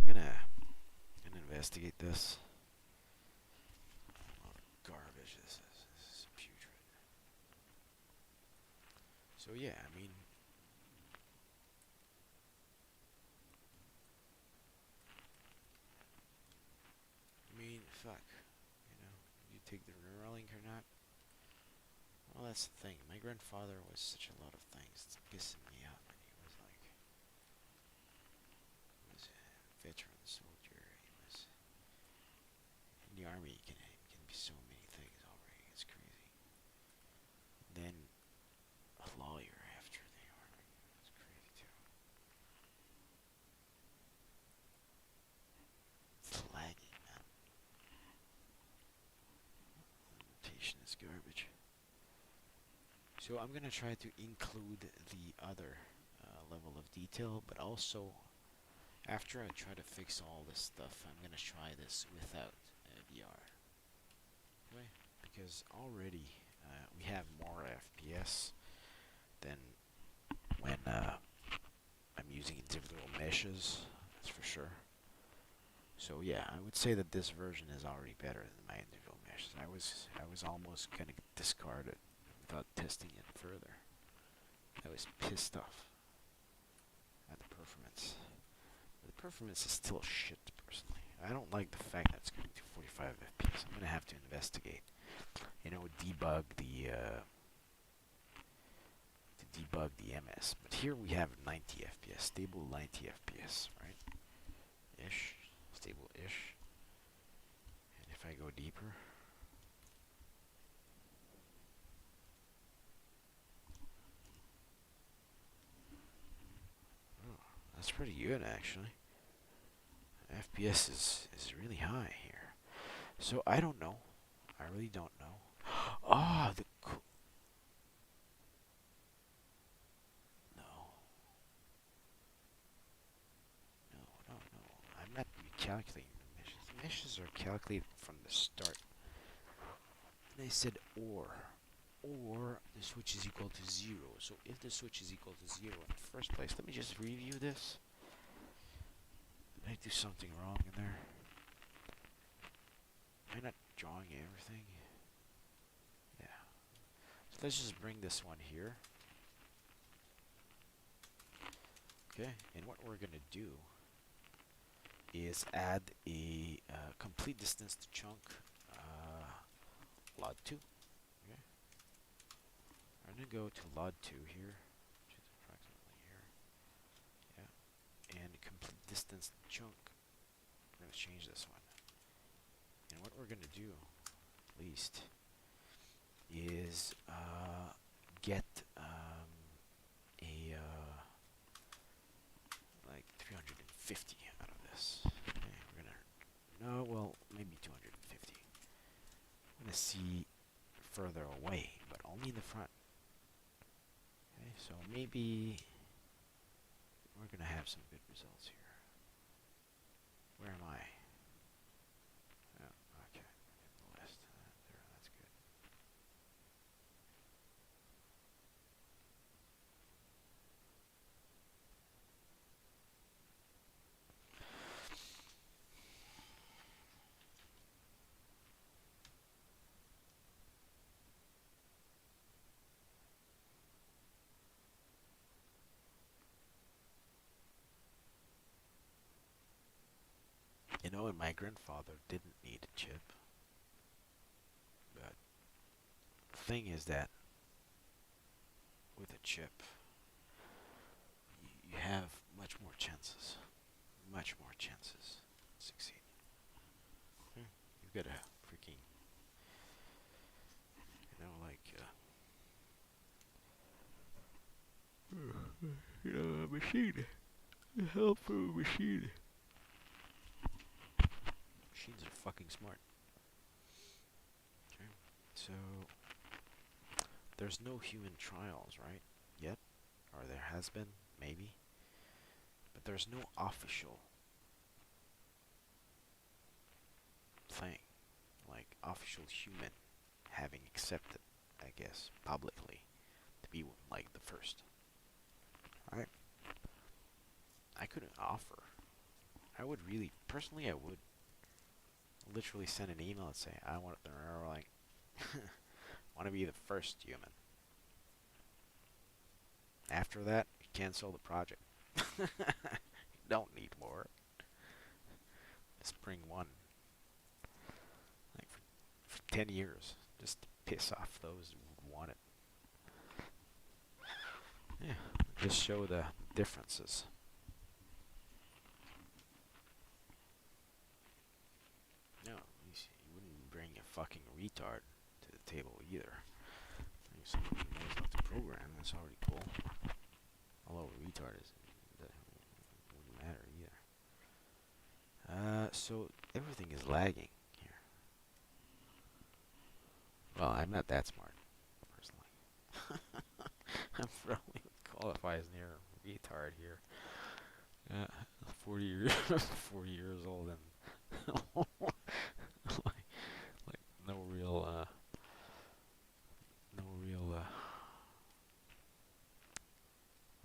I'm gonna investigate this. What garbage this is. This is putrid. So yeah, I mean, fuck. You know, you take the Neuralink or not? Well, that's the thing. My grandfather was such a lot of things. It's pissing me out, man. He was like, he was a veteran soldier. He was in the army. He can be so many things already. It's crazy. And then a lawyer after the army. It's crazy too. It's laggy, man. Notation is garbage. So I'm gonna try to include the other level of detail, but also after I try to fix all this stuff, I'm gonna try this without VR. Okay? Because already we have more FPS than when I'm using individual meshes. That's for sure. So yeah, I would say that this version is already better than my individual meshes. I was almost gonna discard it without testing it further. I was pissed off at the performance. The performance is still shit, personally. I don't like the fact that it's going to 45 FPS. I'm gonna have to investigate. You know, debug the MS. But here we have 90 FPS, stable 90 FPS, right? Ish, stable-ish. And if I go deeper. That's pretty good, actually. FPS is really high here. So I don't know. I really don't know. Ah, the no. No. I'm not recalculating the meshes. The meshes are calculated from the start. And I said or the switch is equal to 0. So if the switch is equal to 0 in the first place, let me just review this. Did I do something wrong in there? Am I not drawing everything? Yeah. So let's just bring this one here. Okay, and what we're gonna do is add a complete distance to chunk LOD2. Okay, I'm gonna go to LOD2 here, which is approximately here. Yeah, and complete distance to chunk. We're gonna change this one. And what we're gonna do, at least, is get a like 350 out of this. Okay, we're gonna no, well, maybe 250. I'm gonna see further away, but only in the front. Okay, so maybe we're gonna have some good results here. Where am I? Oh, okay, in the list. There, that's good. You know, and my grandfather didn't need a chip, but the thing is that with a chip, you have much more chances to succeed. You've got a freaking, a machine, a helpful machine. Machines are fucking smart. Okay, so there's no human trials, right? Yet, or there has been, maybe, but there's no official thing, like official human having accepted, I guess, publicly to be like the first. Right? I couldn't offer. I would really, personally, I would literally send an email and say, I want to, like, want to be the first human. After that, you cancel the project. You don't need more. Spring one. Like for 10 years. Just to piss off those who want it. Yeah, just show the differences. No, you wouldn't bring a fucking retard to the table either. Someone who knows how to program, that's already cool. Although a retard wouldn't matter either. So everything is lagging here. Well, I'm not that smart, personally. I'm probably qualify as near a retard here. 40 years, 40 years old and like no real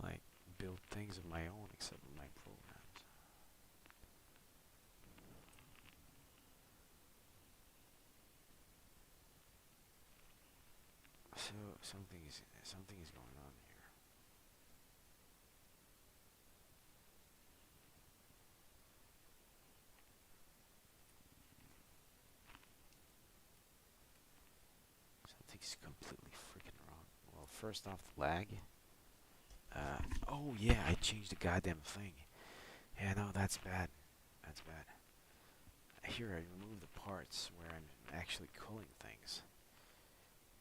like build things of my own except my programs. So something is going on here. Something's completely freaking wrong. Well, first off, the lag. Oh yeah, I changed the goddamn thing. Yeah, no, that's bad. That's bad. Here, I removed the parts where I'm actually cooling things.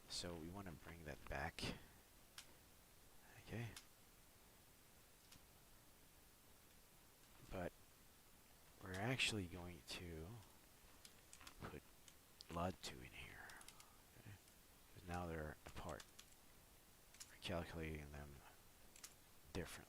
So we want to bring that back. Okay. But we're actually going to put LOD2 in here. Okay. Because now they're apart. We're calculating them differently.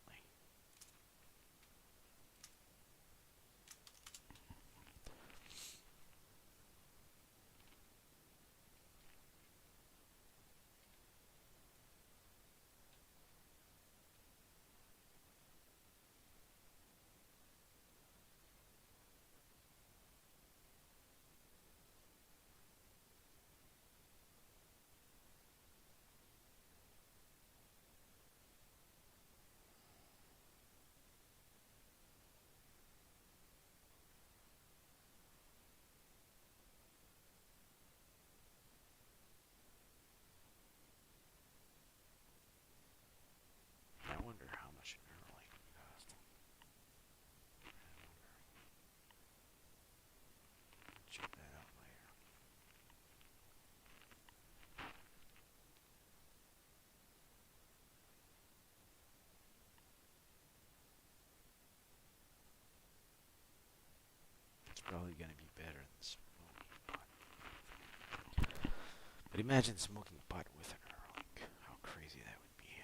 But imagine smoking pot with an Neuralink. How crazy that would be.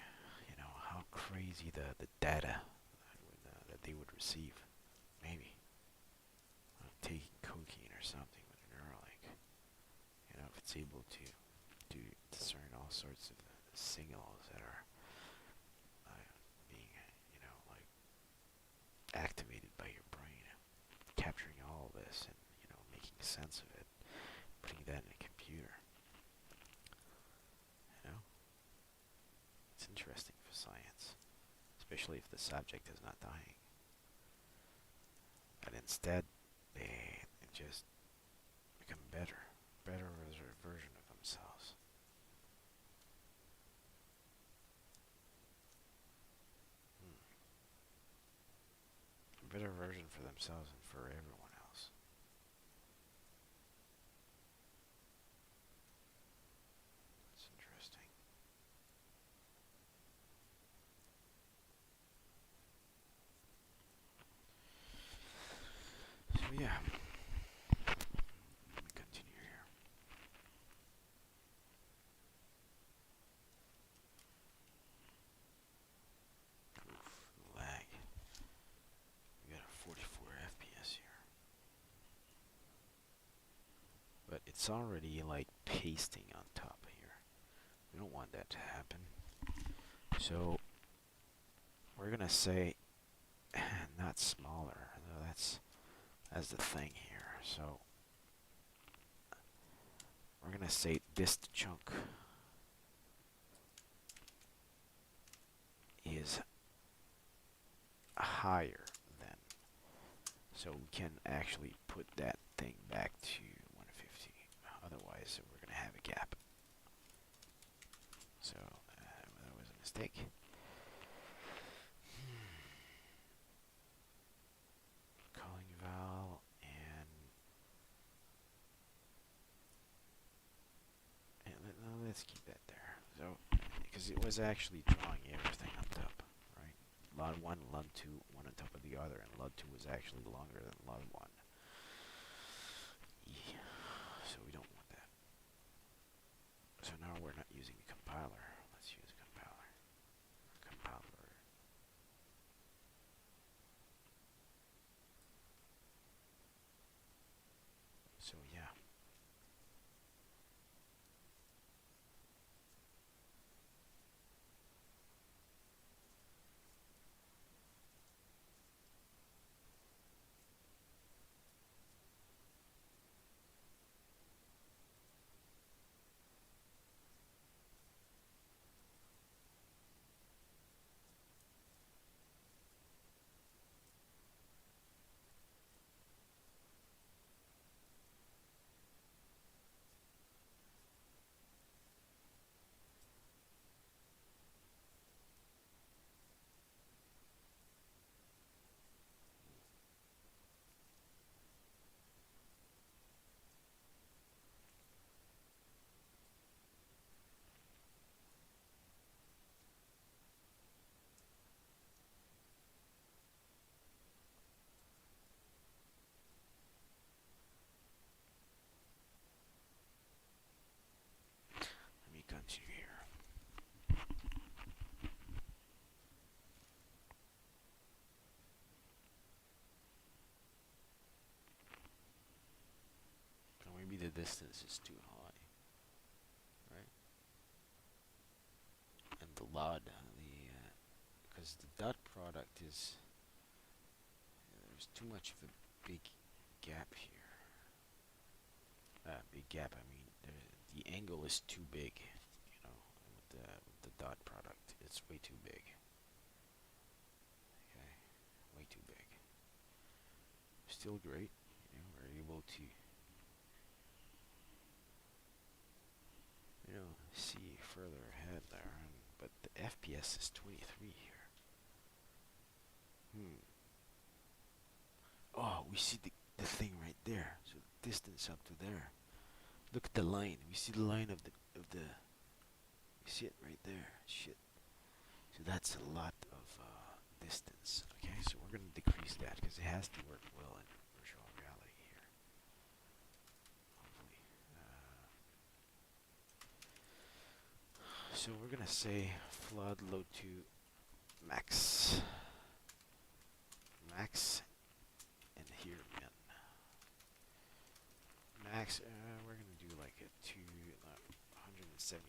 You know, how crazy the data that they would receive. Maybe. Taking cocaine or something with an Neuralink. You know, if it's able to discern all sorts of signals that are being, you know, like activated by your brain, capturing all this and, you know, making sense of it, putting that in a computer. You know, it's interesting for science, especially if the subject is not dying. But instead, they just become better as a version of themselves. A better version for themselves and for everyone else. It's interesting. So yeah, let me continue here. Oof, lag. We got a 44 FPS here. But it's already like pasting on top here. We don't want that to happen. So we're gonna say not smaller. No, that's the thing here. So we're gonna say this chunk is higher than, so we can actually put that thing back to 150. Otherwise, we're gonna have a gap. So that was a mistake. Calling val and let's keep that there. So because it was actually drawing everything on top, right? LUT 1, LUT 2, one on top of the other, and LUT 2 was actually longer than LUT 1. Yeah. So we don't want that. So now we're not using a compiler. Let's use a compiler. Compiler. So yeah. Let me continue here. So maybe the distance is too high, right? And the LUT, because the dot product is, there's too much of a big gap here. Big gap, I mean, the angle is too big, you know, with the dot product. It's way too big. Okay, way too big. Still great, you know, we're able to, you know, see further ahead there, but the FPS is 23 here. Oh, we see the thing right there. So the distance up to there. Look at the line. We see the line of the. We see it right there. Shit. So that's a lot of distance. Okay, so we're gonna decrease that because it has to work well in virtual reality here. Hopefully. So we're gonna say flood load to max. Max and here min. Max, we're gonna do like a 175.0f.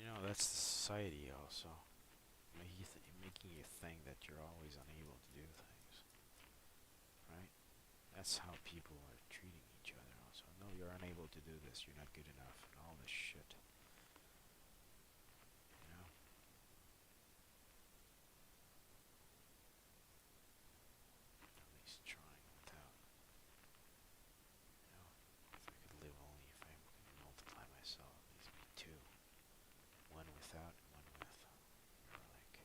You know, that's the society also. Making you think that you're always unable to do things. Right? That's how people are treating each other also. No, you're unable to do this, you're not good enough, and all this shit. You know? At least trying without, you know, if I could live only if I could multiply myself, at least be two. One without, one with. Or like,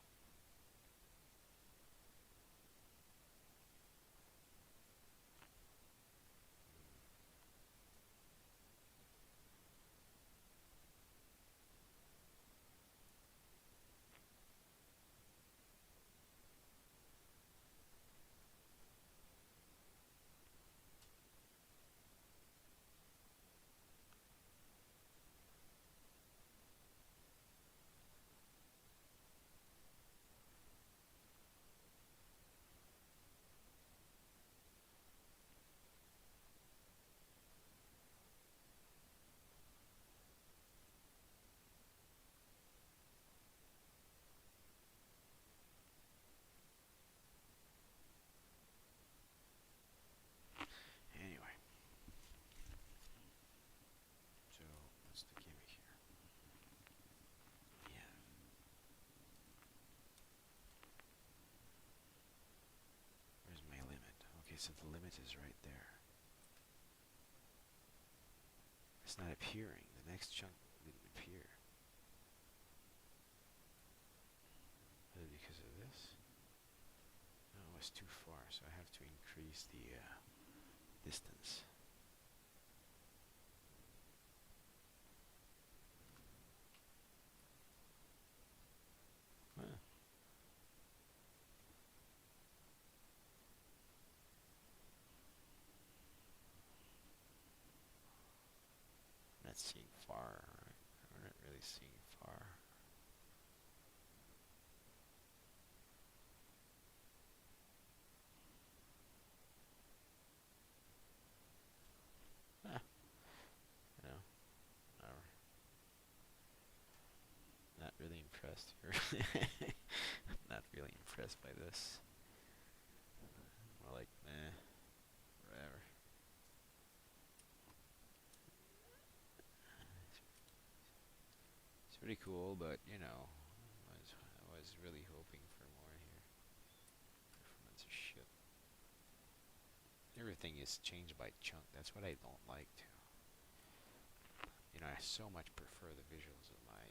anyway. So, what's the gimmick here? Yeah. Where's my limit? Okay, so the limit is right there. It's not appearing. The next chunk didn't appear. Is it because of this? No, it was too far, so I have to increase the distance. Huh. I'm not seeing far, right? We're not really seeing far. Huh. You know, not really impressed here. Not really impressed by this. More like, meh, whatever. It's pretty cool, but you know, I was really hoping for more here. Performance is shit. Everything is changed by chunk. That's what I don't like too. You know, I so much prefer the visuals of my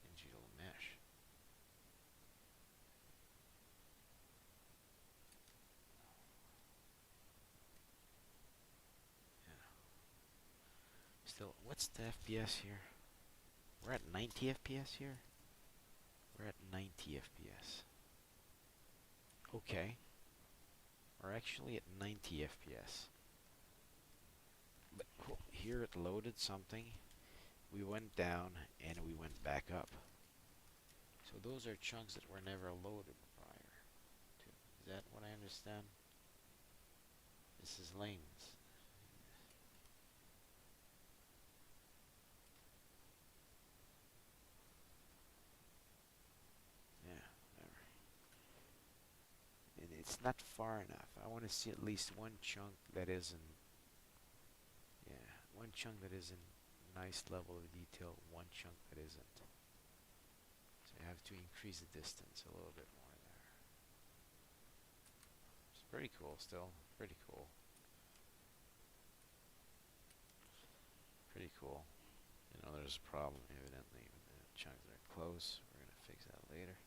digital mesh. Yeah. Still, what's the FPS here? We're at 90 FPS here? We're at 90 FPS. Okay. We're actually at 90 FPS. But here it loaded something. We went down and we went back up. So those are chunks that were never loaded prior to. Is that what I understand? This is lanes. it's not far enough. I want to see at least one chunk that isn't, yeah, one chunk that is in nice level of detail, one chunk that isn't. So I have to increase the distance a little bit more there. It's pretty cool still, pretty cool. Pretty cool. You know, there's a problem evidently when the chunks are close. We're gonna fix that later.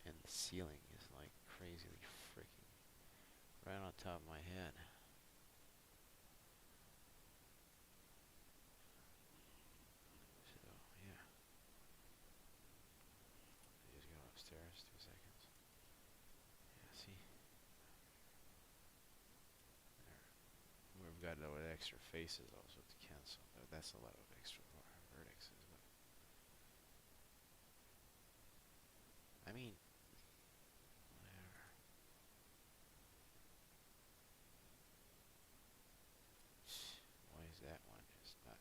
And the ceiling is like crazily freaking right on top of my head. So yeah. I just go upstairs, 2 seconds. Yeah, see? There. We've got those extra faces also to cancel. That's a lot of extra vertexes, but I mean, whatever. Why is that one just not?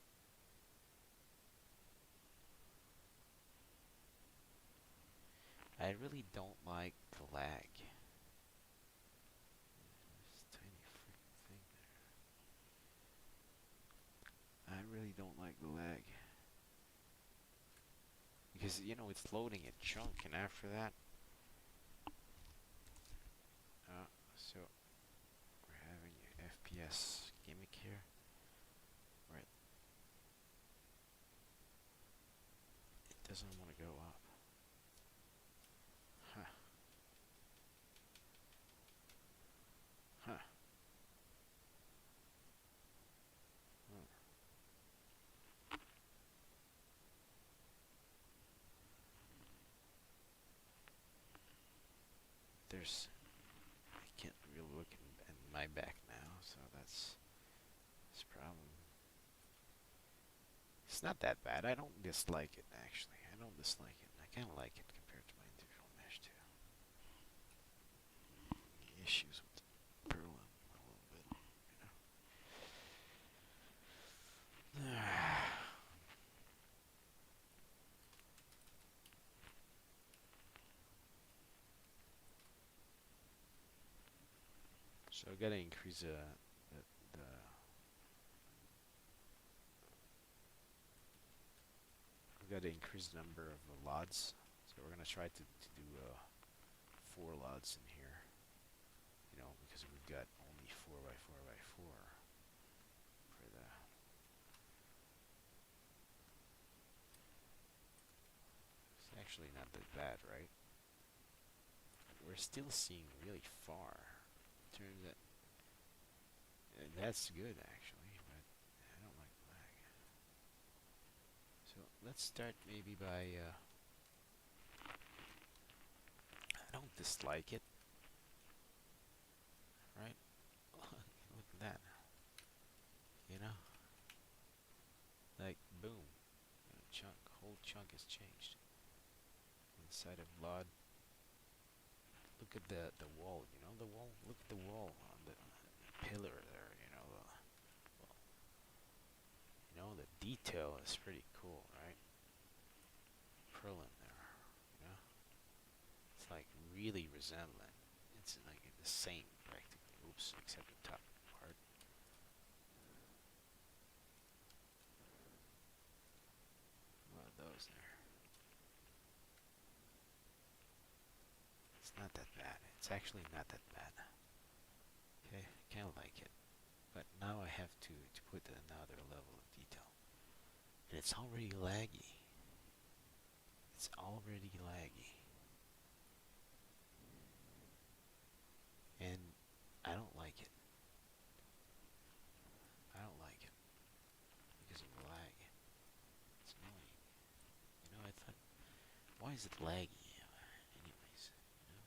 I really don't like the lag. This tiny freaking thing there. I really don't like the lag. Because, you know, it's loading a chunk, and after that, so we're having an FPS gimmick here. Right. It doesn't want to go up. Huh. Huh. Hmm. There's, I can't really look in my back now, so that's a problem. It's not that bad. I don't dislike it, actually. I don't dislike it. I kind of like it compared to my individual mesh, too. The issues with Perlin a little bit, you know. So I gotta increase the we gotta increase the number of LODs. So we're gonna try to do 4 LODs in here. You know, because we've got only 4x4x4 for the. It's actually not that bad, right? We're still seeing really far. Turns out that's good actually, but I don't like lag. So let's start maybe by. I don't dislike it, right? Look at that. You know, like boom, whole chunk has changed. Inside of LOD, look at the wall. You know the wall. Look at the wall on the pillar there. The detail is pretty cool, right? Perlin there, you know. It's like really resembling. It's like the same practically. Oops, except the top part. What are those there? It's not that bad. It's actually not that bad. Okay, I kind of like it. But now I have to put another level of detail. And it's already laggy. It's already laggy. And I don't like it. I don't like it. Because of the lag. It's annoying. You know, I thought, why is it laggy? Anyways, you know.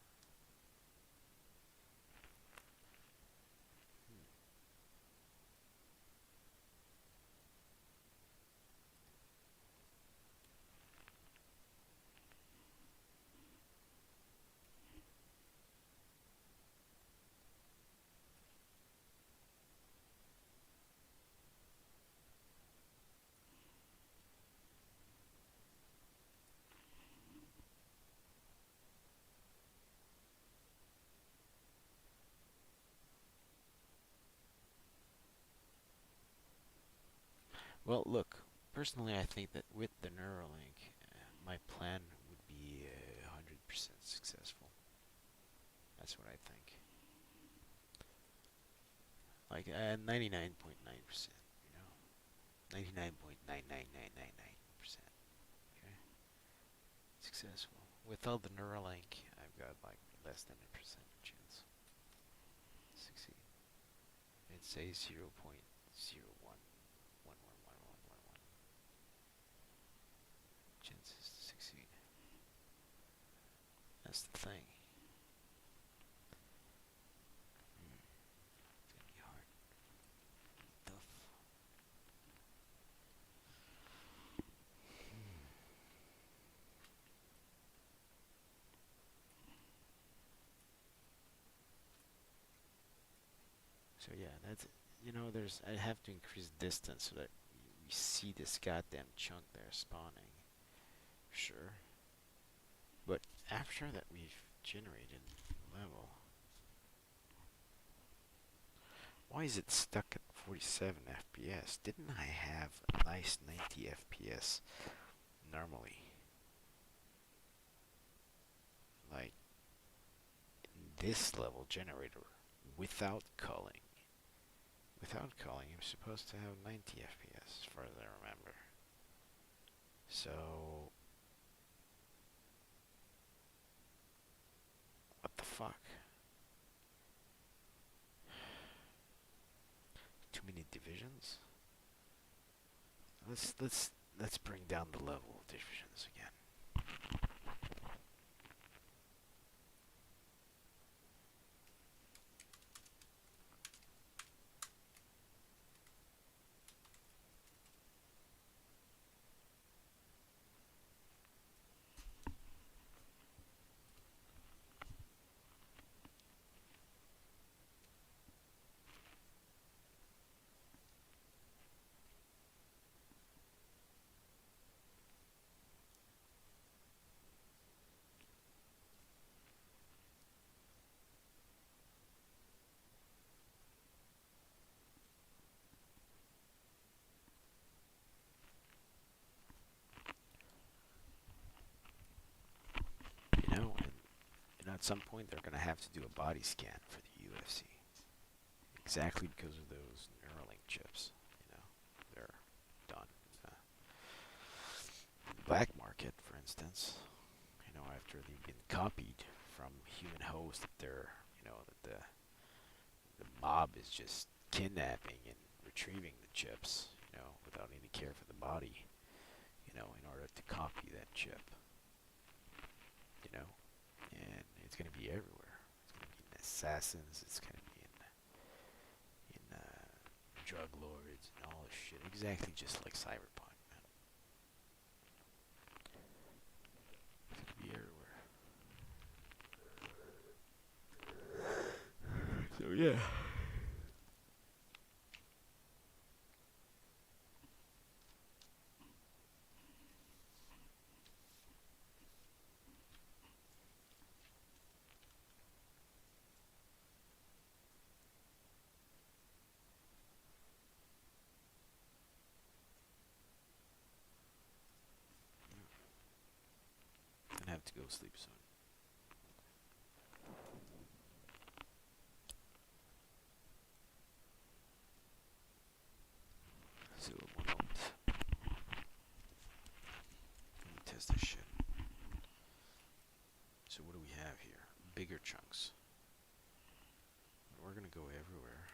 Well, look, personally, I think that with the Neuralink, my plan would be 100% successful. That's what I think. Like 99.9%, you know, 99.99999%. Okay, successful. Without the Neuralink, I've got like less than a percent chance to succeed. It says 0.01111111 chances to succeed. That's the thing. It's gonna be hard. Tough. So yeah, that's there's I have to increase distance so that we see this goddamn chunk there spawning. Sure. But after that we've generated the level, why is it stuck at 47 FPS? Didn't I have a nice 90 FPS normally? Like in this level generator without culling. Without culling, I'm supposed to have 90 FPS as far as I remember. So what the fuck? Too many divisions? Let's bring down the level of divisions again. And at some point they're gonna have to do a body scan for the UFC. Exactly because of those Neuralink chips. They're done. In the black market, for instance, after they've been copied from human hosts, that the mob is just kidnapping and retrieving the chips, without any care for the body, in order to copy that chip, and it's gonna be everywhere. It's gonna be in assassins. It's gonna be in drug lords and all this shit. Exactly just like Cyberpunk, man. It's gonna be everywhere. So yeah. Gonna have to go sleep soon. So one moment. Let me test this shit. So what do we have here? Bigger chunks. We're gonna go everywhere.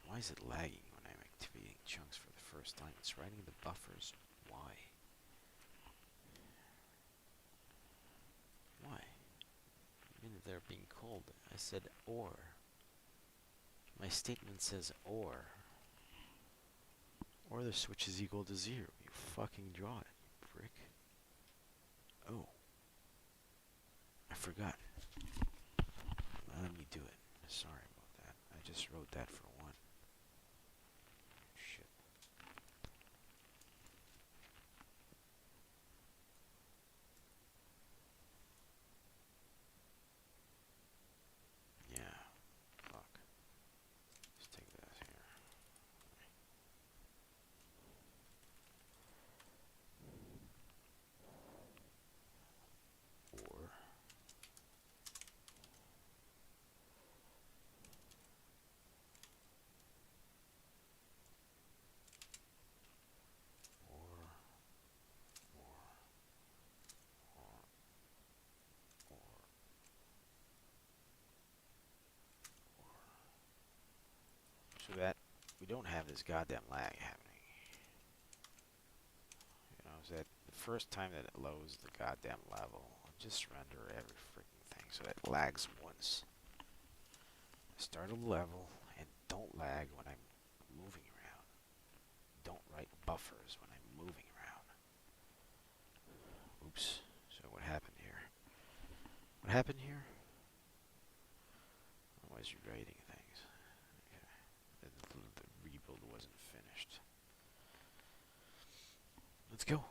Why is it lagging when I'm activating chunks for the first time? It's writing the buffers. Why? Why? I mean, they're being called. I said or. My statement says or. Or the switch is equal to 0. You fucking draw it, you prick. Oh. I forgot. Let me do it. Sorry about that. I just wrote that for one. Shit. Yeah. Fuck. Let's take that here. so that we don't have this goddamn lag happening. You know, so that the first time that it loads the goddamn level, I'll just render every freaking thing so that it lags once. Start a level and don't lag when I'm moving around. Don't write buffers when I'm moving around. Oops. So what happened here? What happened here? Why is you writing things? Okay. The rebuild wasn't finished. Let's go.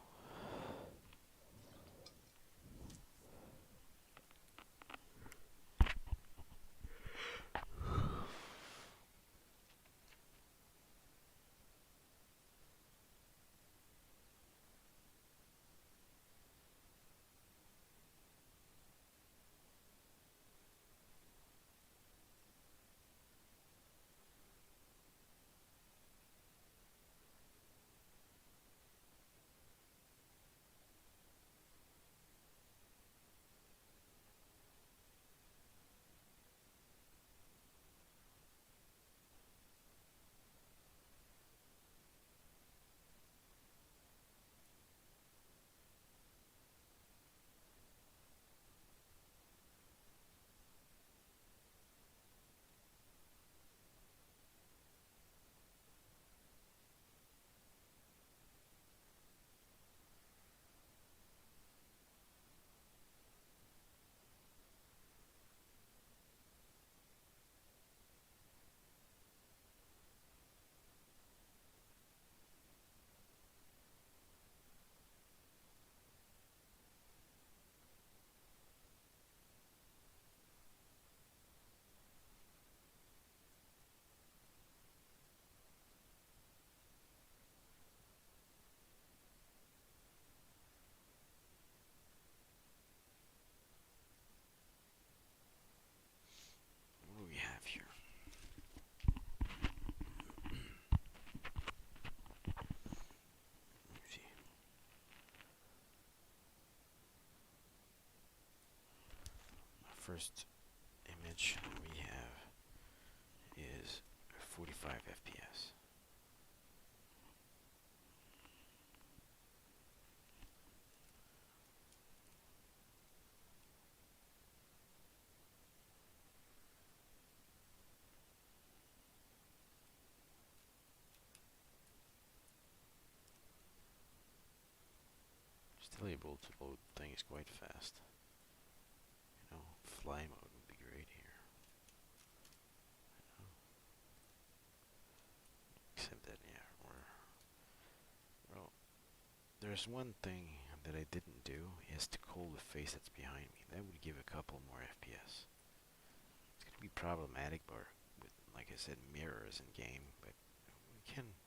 What do we have here? Let me see. First image we have is 45 FPS. Still able to load things quite fast. You know, fly mode would be great here. You know? Except that, yeah, well, there's one thing that I didn't do is to call the face that's behind me. That would give a couple more FPS. It's going to be problematic, with, like I said, mirrors in game, but we can.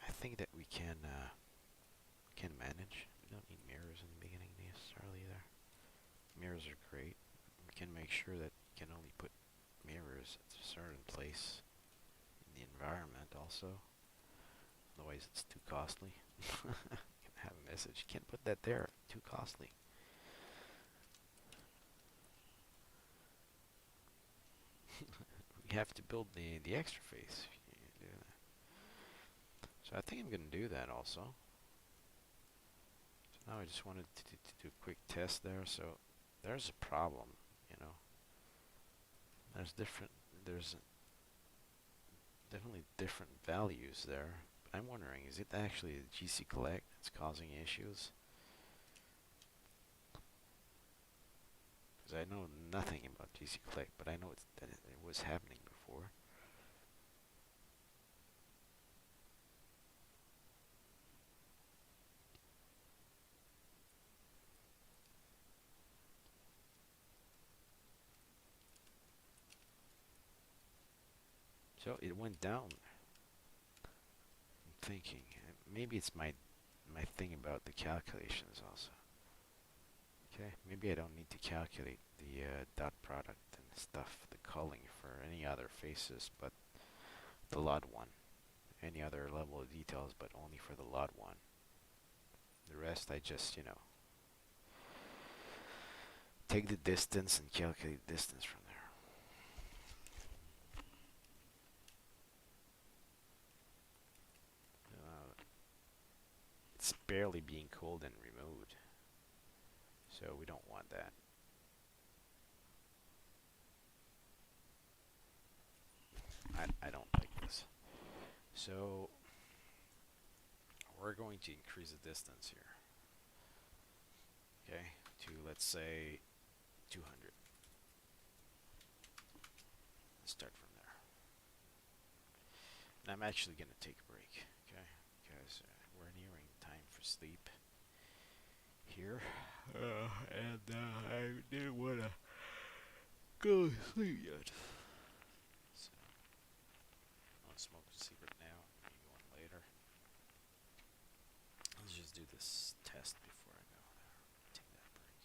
I think that we can manage. We don't need mirrors in the beginning necessarily either. Mirrors are great. We can make sure that you can only put mirrors at a certain place in the environment also. Otherwise it's too costly. You can have a message. You can't put that there. Too costly. We have to build the extra face. So I think I'm going to do that also. So now I just wanted to do a quick test there. So there's a problem, you know. There's definitely different values there. But I'm wondering, is it actually the GC collect that's causing issues? Because I know nothing about GC collect, but I know that it was happening before. So it went down. I'm thinking maybe it's my thing about the calculations also. Okay, maybe I don't need to calculate the dot product and stuff, the culling for any other faces, but the LUT one. Any other level of details, but only for the LUT one. The rest I just, you know, take the distance and calculate distance from there. barely being called in remote. So we don't want that. I don't like this. So we're going to increase the distance here. Okay, to let's say 200. Let's start from there. And I'm actually going to take a break, okay? Because we're nearing time for sleep here. And I didn't want to go to sleep yet. So, I'll smoke a cigarette now, maybe one later. Let's just do this test before I go there. Take that break.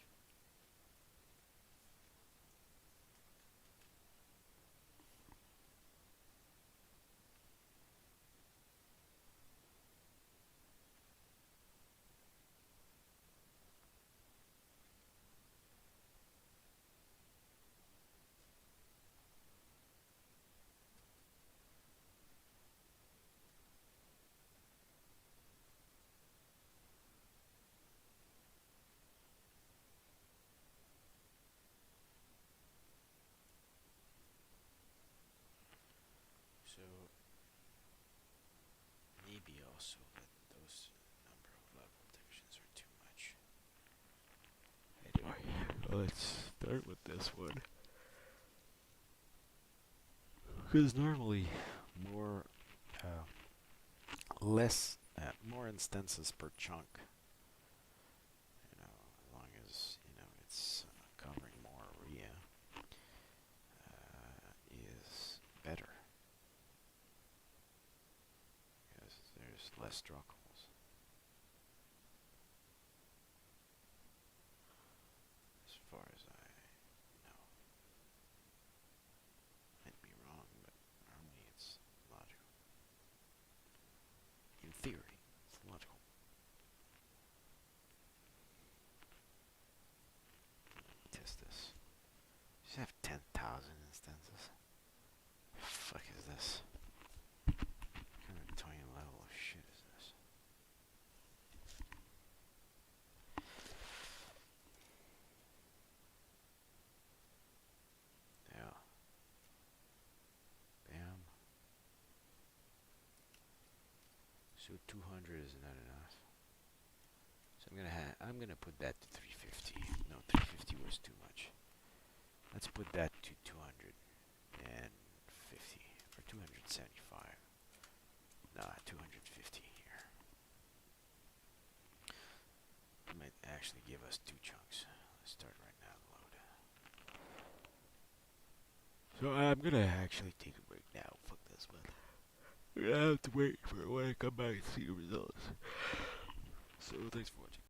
So, maybe also that those number of level divisions are too much. Anyway, let's start with this one. Because normally, more, more instances per chunk. You know, as long as it's covering more area, is better. Because there's less draw calls. As far as I know. Might be wrong, but normally it's logical. In theory, it's logical. Test this. Just have 10,000 instances. Fuck is this? What kind of tiny level of shit is this? Yeah. Bam. So 200 is not enough. So I'm gonna put that to 350. No, 350 was too much. Let's put that to 250 or 275. Nah, 250 here. It might actually give us 2 chunks. Let's start right now to load. So I'm gonna actually take a break now. Fuck this one. I have to wait for when I come back to see the results. So thanks for watching.